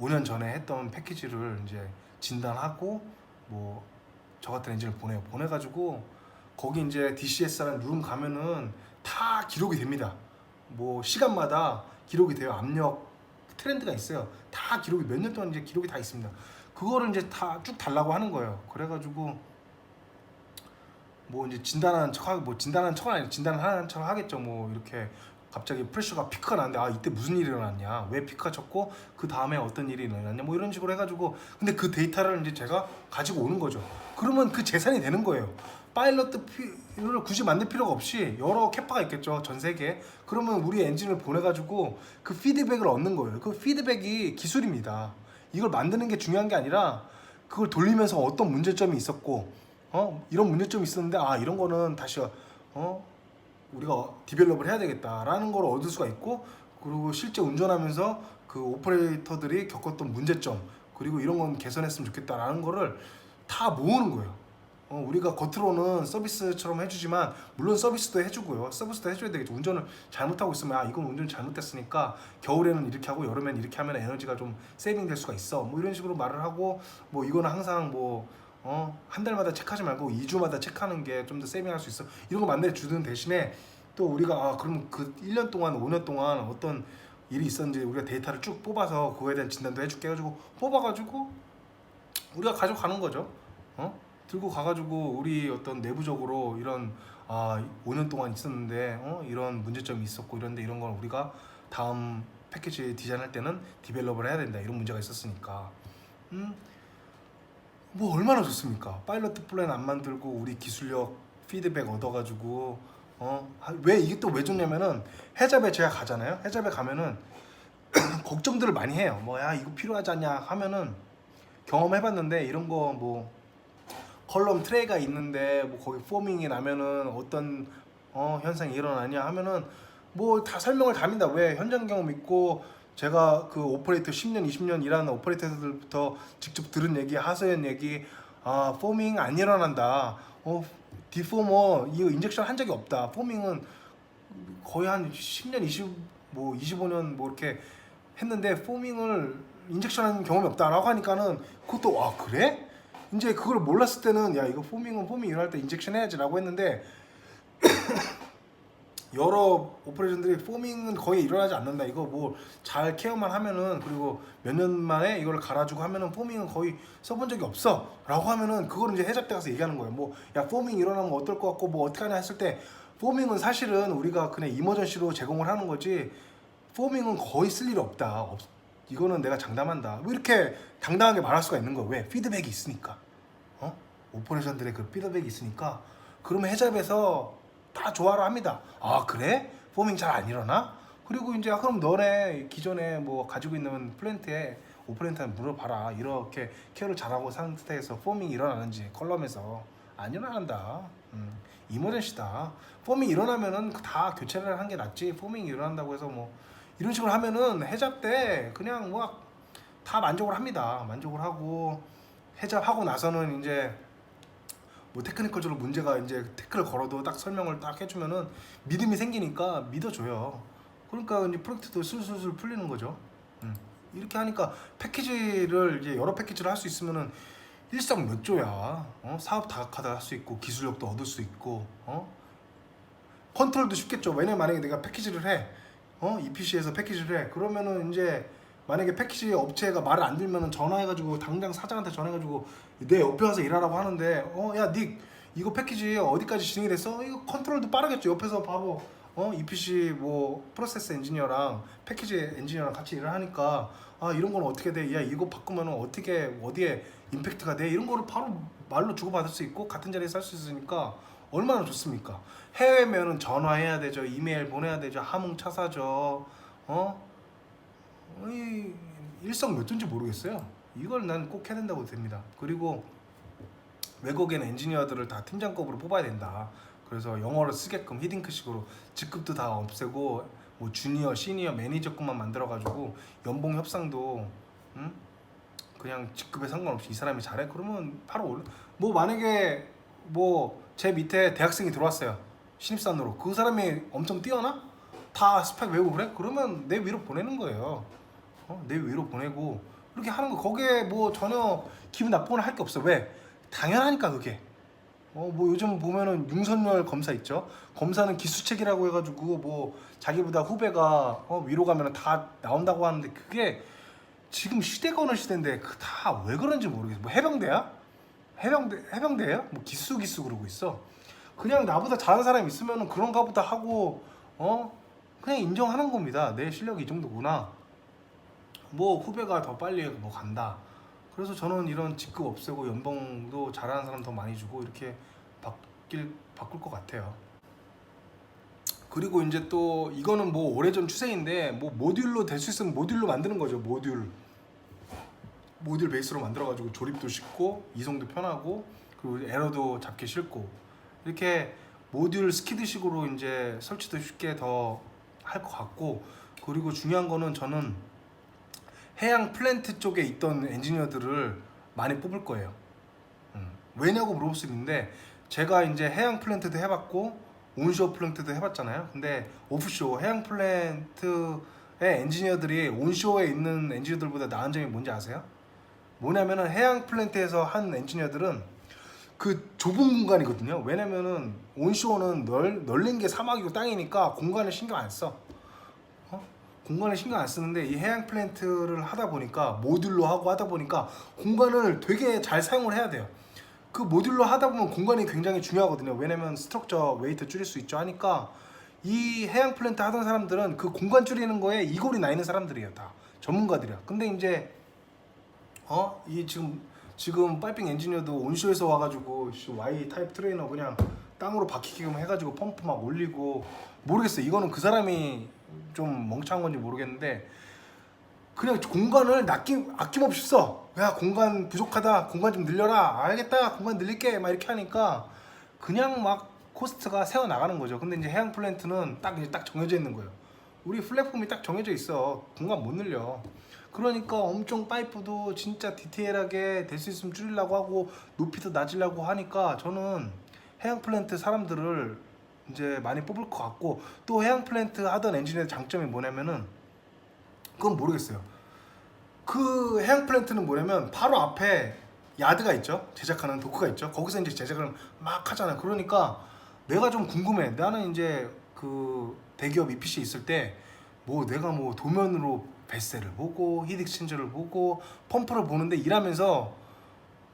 5년 전에 했던 패키지를 이제 진단하고 뭐 저 같은 엔진을 보내가지고 거기 이제 DCS라는 룸 가면은 다 기록이 됩니다. 뭐 시간마다 기록이 돼요. 압력 트렌드가 있어요. 다 기록이 몇 년 동안 이제 기록이 다 있습니다. 그거를 이제 다 쭉 달라고 하는 거예요. 그래가지고 뭐 이제 진단하는 척은 아니고 진단하는 척 하겠죠. 뭐 이렇게 갑자기 프레셔가 피크가 나는데 아 이때 무슨 일이 일어났냐, 왜 피크가 쳤고 그 다음에 어떤 일이 일어났냐, 뭐 이런 식으로 해가지고 근데 그 데이터를 이제 제가 가지고 오는 거죠. 그러면 그 재산이 되는 거예요. 파일럿을 굳이 만들 필요가 없이 여러 캐파가 있겠죠, 전 세계에. 그러면 우리 엔진을 보내가지고 그 피드백을 얻는 거예요. 그 피드백이 기술입니다. 이걸 만드는 게 중요한 게 아니라 그걸 돌리면서 어떤 문제점이 있었고 이런 문제점이 있었는데 아 이런 거는 다시 우리가 디벨롭을 해야 되겠다라는 걸 얻을 수가 있고 그리고 실제 운전하면서 그 오퍼레이터들이 겪었던 문제점 그리고 이런 건 개선했으면 좋겠다라는 거를 다 모으는 거예요. 우리가 겉으로는 서비스처럼 해주지만 물론 서비스도 해주고요. 서비스도 해줘야 되겠죠. 운전을 잘못하고 있으면 아 이건 운전 잘못됐으니까 겨울에는 이렇게 하고 여름에는 이렇게 하면 에너지가 좀 세이빙 될 수가 있어. 뭐 이런 식으로 말을 하고 뭐 이거는 항상 뭐 한 달마다 체크하지 말고 2주마다 체크하는 게 좀 더 세이빙할 수 있어. 이런 거 만들어 주는 대신에 또 우리가 아 그럼 그 1년 동안 5년 동안 어떤 일이 있었는지 우리가 데이터를 쭉 뽑아서 그거에 대한 진단도 해줄게 해가지고 뽑아가지고 우리가 가져가는 거죠. 들고 가가지고 우리 어떤 내부적으로 이런 5년 동안 있었는데 이런 문제점이 있었고 이런데 이런 걸 우리가 다음 패키지 디자인할 때는 디벨롭을 해야 된다 이런 문제가 있었으니까 뭐 얼마나 좋습니까? 파일럿 플랜 안 만들고 우리 기술력 피드백 얻어가지고 왜 이게 또 왜 좋냐면은 해잡에 제가 가잖아요. 해잡에 가면은 걱정들을 많이 해요. 뭐야 이거 필요하지 않냐 하면은 경험해봤는데 이런 거 뭐 컬럼 트레이가 있는데 뭐 거기 포밍이 나면은 어떤 현상이 일어나냐 하면은 뭐 다 설명을 다 합니다. 왜 현장 경험 있고 제가 그 오퍼레이터 10년 20년 일하는 오퍼레이터들부터 직접 들은 얘기 하소연 얘기 포밍 안 일어난다. 디포머 이거 인젝션 한 적이 없다. 포밍은 거의 한 10년 25년 뭐 이렇게 했는데 포밍을 인젝션한 경험이 없다라고 하니까는 그것도 그래? 이제 그걸 몰랐을 때는 야 이거 포밍은 포밍 일어날 때 인젝션 해야지라고 했는데 여러 오퍼레이션들이 포밍은 거의 일어나지 않는다. 이거 뭐 잘 케어만 하면은 그리고 몇 년 만에 이걸 갈아주고 하면은 포밍은 거의 써본 적이 없어라고 하면은 그걸 이제 해잡대 가서 얘기하는 거예요. 뭐 야 포밍 일어나면 어떨 것 같고 뭐 어떻게 하냐 했을 때 포밍은 사실은 우리가 그냥 이머전시로 제공을 하는 거지 포밍은 거의 쓸 일이 없다. 이거는 내가 장담한다. 뭐 이렇게 당당하게 말할 수가 있는 거예요. 왜? 피드백이 있으니까. 오퍼레이션들의 그 피드백이 있으니까 그러면 해잡에서 다 좋아를 합니다. 아 그래? 포밍 잘 안 일어나? 그리고 이제 그럼 너네 기존에 뭐 가지고 있는 플랜트에 오퍼레이터한테 물어봐라. 이렇게 케어를 잘하고 상태에서 포밍이 일어나는지 컬럼에서 안 일어난다. 이머전시다. 포밍 일어나면은 다 교체를 하는 게 낫지. 포밍 일어난다고 해서 뭐 이런 식으로 하면은 해잡 때 그냥 뭐 다 만족을 합니다. 만족을 하고 해잡하고 나서는 이제 뭐 테크니컬적으로 문제가 이제 태클을 걸어도 딱 설명을 딱 해주면은 믿음이 생기니까 믿어줘요. 그러니까 이제 프로젝트도 술술술 풀리는 거죠. 이렇게 하니까 패키지를 이제 여러 패키지를 할 수 있으면은 일석몇조야. 사업 다각화도 할 수 있고 기술력도 얻을 수 있고 컨트롤도 쉽겠죠. 왜냐면 만약에 내가 패키지를 해, EPC에서 패키지를 해. 그러면은 이제 만약에 패키지 업체가 말을 안 들면은 전화해가지고 당장 사장한테 전화해가지고 내 옆에 와서 일하라고 하는데 야 닉 이거 패키지 어디까지 진행이 됐어? 이거 컨트롤도 빠르겠죠. 옆에서 바로 EPC 뭐 프로세스 엔지니어랑 패키지 엔지니어랑 같이 일을 하니까 이런 건 어떻게 돼? 야 이거 바꾸면 어떻게 어디에 임팩트가 돼? 이런 거를 바로 말로 주고받을 수 있고 같은 자리에서 할 수 있으니까 얼마나 좋습니까? 해외면은 전화해야 되죠. 이메일 보내야 되죠. 하몽차사죠. 일석몇조인지 모르겠어요. 이걸 난 꼭 해야 된다고 됩니다. 그리고 외국인 엔지니어들을 다 팀장급으로 뽑아야 된다. 그래서 영어를 쓰게끔 히딩크식으로 직급도 다 없애고 뭐 주니어, 시니어, 매니저급만 만들어가지고 연봉 협상도 그냥 직급에 상관없이 이 사람이 잘해 그러면 바로 올라. 뭐 만약에 뭐 제 밑에 대학생이 들어왔어요. 신입사원으로 그 사람이 엄청 뛰어나? 다 스펙 외우고 그래? 그러면 내 위로 보내는 거예요. 내 위로 보내고 그렇게 하는 거 거기에 뭐 전혀 기분 나쁘거나 할 게 없어. 왜? 당연하니까 그게. 뭐 요즘 보면은 융선열 검사 있죠. 검사는 기수책이라고 해가지고 뭐 자기보다 후배가 위로 가면은 다 나온다고 하는데 그게 지금 시대가 어느 시대인데 그 다 왜 그런지 모르겠어. 뭐 해병대야? 해병대예요? 뭐 기수 그러고 있어. 그냥 나보다 잘하는 사람이 있으면은 그런가 보다 하고 그냥 인정하는 겁니다. 내 실력이 이 정도구나. 뭐 후배가 더 빨리 뭐 간다. 그래서 저는 이런 직급 없애고 연봉도 잘하는 사람 더 많이 주고 이렇게 바꿀 것 같아요. 그리고 이제 또 이거는 뭐 오래전 추세인데 뭐 모듈로 될 수 있으면 모듈로 만드는 거죠. 모듈 베이스로 만들어가지고 조립도 쉽고 이송도 편하고 그리고 에러도 잡기 쉽고 이렇게 모듈 스키드식으로 이제 설치도 쉽게 더 할 것 같고 그리고 중요한 거는 저는 해양 플랜트 쪽에 있던 엔지니어들을 많이 뽑을 거예요. 왜냐고 물어볼 수 있는데 제가 이제 해양 플랜트도 해봤고 온쇼어 플랜트도 해봤잖아요. 근데 오프쇼어 해양 플랜트의 엔지니어들이 온쇼어에 있는 엔지니어들보다 나은 점이 뭔지 아세요? 뭐냐면은 해양 플랜트에서 한 엔지니어들은 그 좁은 공간이거든요. 왜냐면은 온쇼어는 널린 게 사막이고 땅이니까 공간을 신경 안 써. 공간을 신경 안 쓰는데 이 해양 플랜트를 하다 보니까 모듈로 하고 하다 보니까 공간을 되게 잘 사용을 해야 돼요. 그 모듈로 하다 보면 공간이 굉장히 중요하거든요. 왜냐면 스트럭처 웨이트 줄일 수 있죠 하니까 이 해양 플랜트 하던 사람들은 그 공간 줄이는 거에 이골이 나 있는 사람들이에요. 다 전문가들이야. 근데 이제 이 지금 파이핑 엔지니어도 온쇼에서 와가지고 Y 타입 트레이너 그냥 땅으로 박히게끔 해가지고 펌프 막 올리고 모르겠어요. 이거는 그 사람이 좀 멍청한 건지 모르겠는데 그냥 공간을 아낌없이 써. 야 공간 부족하다. 공간 좀 늘려라. 알겠다. 공간 늘릴게. 막 이렇게 하니까 그냥 막 코스트가 새어 나가는 거죠. 근데 이제 해양 플랜트는 딱 정해져 있는 거예요. 우리 플랫폼이 딱 정해져 있어. 공간 못 늘려. 그러니까 엄청 파이프도 진짜 디테일하게 될 수 있으면 줄이려고 하고 높이도 낮으려고 하니까 저는 해양 플랜트 사람들을 이제 많이 뽑을 것 같고 또 해양 플랜트 하던 엔지니어의 장점이 뭐냐면은 그건 모르겠어요. 그 해양 플랜트는 뭐냐면 바로 앞에 야드가 있죠. 제작하는 도크가 있죠. 거기서 이제 제작을 막 하잖아요. 그러니까 내가 좀 궁금해. 나는 이제 그 대기업 EPC 있을 때 뭐 내가 뭐 도면으로 뱃셀을 보고 히트 익스체인저를 보고 펌프를 보는데 일하면서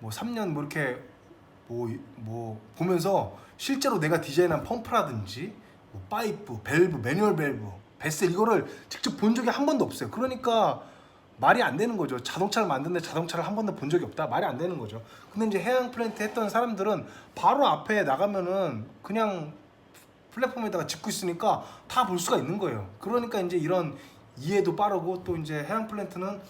뭐 3년 뭐 이렇게 뭐 보면서 실제로 내가 디자인한 펌프라든지 뭐 파이프, 밸브, 매뉴얼 밸브, 뱃셀 이거를 직접 본 적이 한 번도 없어요. 그러니까 말이 안 되는 거죠. 자동차를 만드는데 자동차를 한 번도 본 적이 없다. 말이 안 되는 거죠. 근데 이제 해양 플랜트 했던 사람들은 바로 앞에 나가면은 그냥 플랫폼에다가 짓고 있으니까 다 볼 수가 있는 거예요. 그러니까 이제 이런 이해도 빠르고 또 이제 해양 플랜트는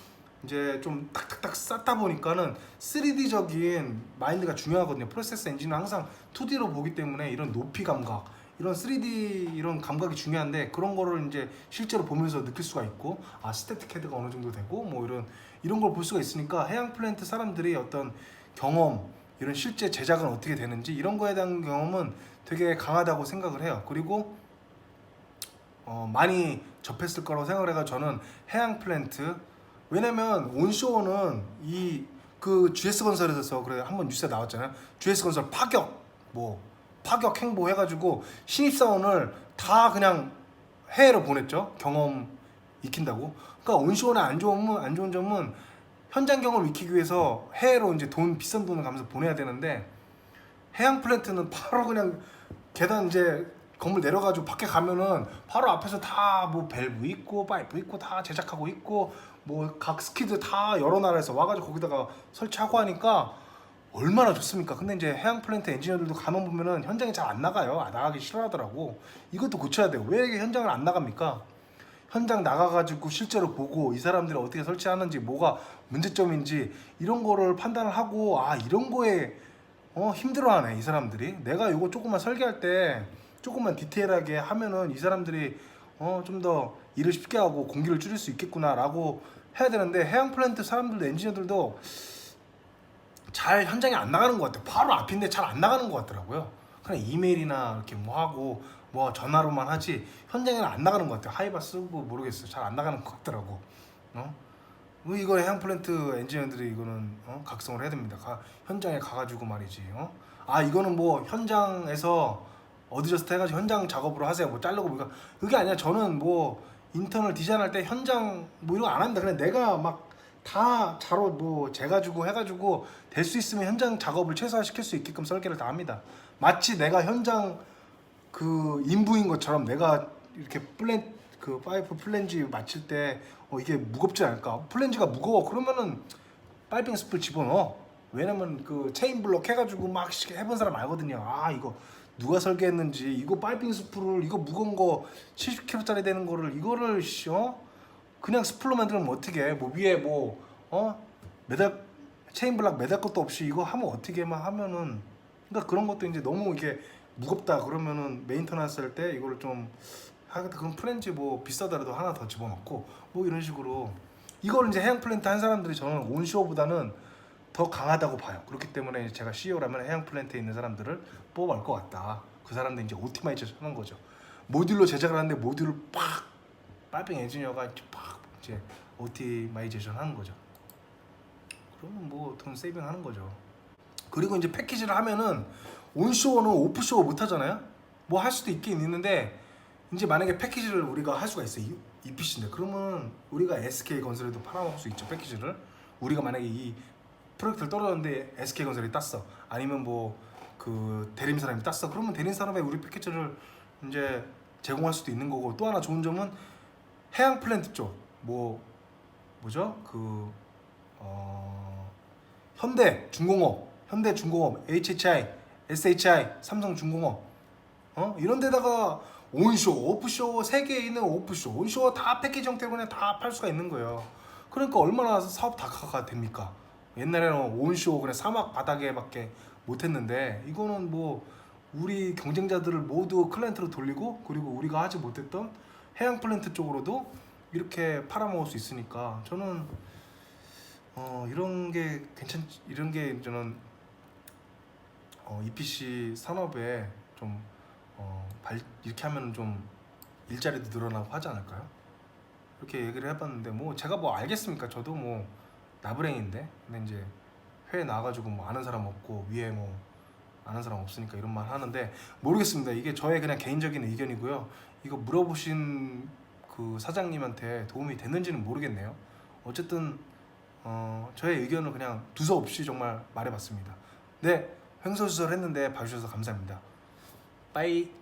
이제 좀 탁탁탁 쌓다 보니까는 3D적인 마인드가 중요하거든요. 프로세스 엔진은 항상 2D로 보기 때문에 이런 높이 감각, 이런 3D 이런 감각이 중요한데 그런 거를 이제 실제로 보면서 느낄 수가 있고 스태틱 헤드가 어느 정도 되고 뭐 이런 걸 볼 수가 있으니까 해양 플랜트 사람들이 어떤 경험, 이런 실제 제작은 어떻게 되는지 이런 거에 대한 경험은 되게 강하다고 생각을 해요. 그리고 많이 접했을 거라고 생각을 해서 저는 해양 플랜트 왜냐면 온쇼어는 이 그 GS건설에서 그래 한번 뉴스에 나왔잖아요. GS건설 파격 행보 해가지고 신입사원을 다 그냥 해외로 보냈죠. 경험 익힌다고. 그러니까 온쇼어는 안 좋은 점은 현장 경험을 익히기 위해서 해외로 이제 비싼 돈을 가면서 보내야 되는데 해양 플랜트는 바로 그냥 계단 이제 건물 내려가지고 밖에 가면은 바로 앞에서 다 뭐 밸브 있고 파이프 있고 다 제작하고 있고 뭐 각 스키드 다 여러 나라에서 와가지고 거기다가 설치하고 하니까 얼마나 좋습니까? 근데 이제 해양 플랜트 엔지니어들도 가만 보면은 현장에 잘 안 나가요. 나가기 싫어하더라고. 이것도 고쳐야 돼요. 왜 현장을 안 나갑니까? 현장 나가가지고 실제로 보고 이 사람들이 어떻게 설치하는지 뭐가 문제점인지 이런 거를 판단을 하고 이런 거에 힘들어하네 이 사람들이. 내가 이거 조금만 설계할 때 조금만 디테일하게 하면은 이 사람들이 좀 더 일을 쉽게 하고 공기를 줄일 수 있겠구나라고 해야 되는데 해양 플랜트 사람들도 엔지니어들도 잘 현장에 안 나가는 것 같아요. 바로 앞인데 잘 안 나가는 것 같더라고요. 그냥 이메일이나 이렇게 뭐 하고 뭐 전화로만 하지 현장에는 안 나가는 것 같아요. 하이바 쓰고 모르겠어요. 잘 안 나가는 것 같더라고. 이거 해양 플랜트 엔지니어들이 이거는 각성을 해야 됩니다. 현장에 가가지고 말이지. 이거는 뭐 현장에서 어드저스트 해가지고 현장 작업으로 하세요. 뭐 자르고 뭐 그게 아니라 저는 뭐 인턴을 디자인할 때 현장 뭐 이런 거 안 합니다. 그냥 내가 막 다 자로 뭐 재가지고 해가지고 될 수 있으면 현장 작업을 최소화시킬 수 있게끔 설계를 다 합니다. 마치 내가 현장 그 인부인 것처럼 내가 이렇게 파이프 플랜지 맞힐 때 이게 무겁지 않을까? 플랜지가 무거워 그러면은 파이핑 스풀 집어넣어. 왜냐면 그 체인 블록 해가지고 막 해본 사람 알거든요. 이거 누가 설계했는지 이거 파이핑 스풀을 이거 무거운 거 70kg짜리 되는 거를 이거를 그냥 스풀로 만들면 어떻게 해? 뭐 위에 매달 체인 블락 매달 것도 없이 이거 하면 어떻게 하면은 그러니까 그런 것도 이제 너무 이게 무겁다 그러면은 메인터넌스 할 때 이거를 좀 하겠다 그럼 플랜지 뭐 비싸더라도 하나 더 집어넣고 뭐 이런 식으로 이걸 이제 해양 플랜트 한 사람들이 저는 온쇼어보다는 더 강하다고 봐요. 그렇기 때문에 제가 CEO라면 해양 플랜트에 있는 사람들을 뽑아올 것 같다. 그 사람들 이제 오티마이제이션 하는 거죠. 모듈로 제작을 하는데 모듈을 팍 빨빙 엔지니어가 팍 이제 오티마이제이션 하는 거죠. 그러면 뭐 돈 세이빙 하는 거죠. 그리고 이제 패키지를 하면은 온쇼어는 오프쇼어 못 하잖아요. 뭐 할 수도 있긴 있는데 이제 만약에 패키지를 우리가 할 수가 있어요. EPC인데 그러면 우리가 SK 건설에도 팔아먹을 수 있죠. 패키지를 우리가 만약에 이 프로젝트를 떨어졌는데 SK 건설이 땄어. 아니면 뭐 그 대림 사람이 땄어. 그러면 대림 사람에 우리 패키지를 이제 제공할 수도 있는 거고 또 하나 좋은 점은 해양 플랜트 쪽 뭐죠? 현대중공업, HHI, SHI, 삼성중공업 이런 데다가 온쇼, 오프쇼 세 개에 있는 오프쇼, 온쇼 다 패키지 형태로 그냥 다 팔 수가 있는 거예요. 그러니까 얼마나 사업 다각화가 됩니까? 옛날에는 온쇼 그냥 사막 바닥에밖에 못했는데 이거는 뭐 우리 경쟁자들을 모두 클라이언트로 돌리고 그리고 우리가 하지 못했던 해양 플랜트 쪽으로도 이렇게 팔아먹을 수 있으니까 저는 이런 게 저는 EPC 산업에 좀 이렇게 하면 좀 일자리도 늘어나고 하지 않을까요? 이렇게 얘기를 해봤는데 뭐 제가 뭐 알겠습니까? 저도 뭐 나부랭인데 근데 이제 회에 나와가지고 뭐 아는 사람 없고 위에 뭐 아는 사람 없으니까 이런 말 하는데 모르겠습니다. 이게 저의 그냥 개인적인 의견이고요. 이거 물어보신 그 사장님한테 도움이 됐는지는 모르겠네요. 어쨌든 저의 의견을 그냥 두서없이 정말 말해봤습니다. 네, 횡설수설 했는데 봐주셔서 감사합니다. 빠이.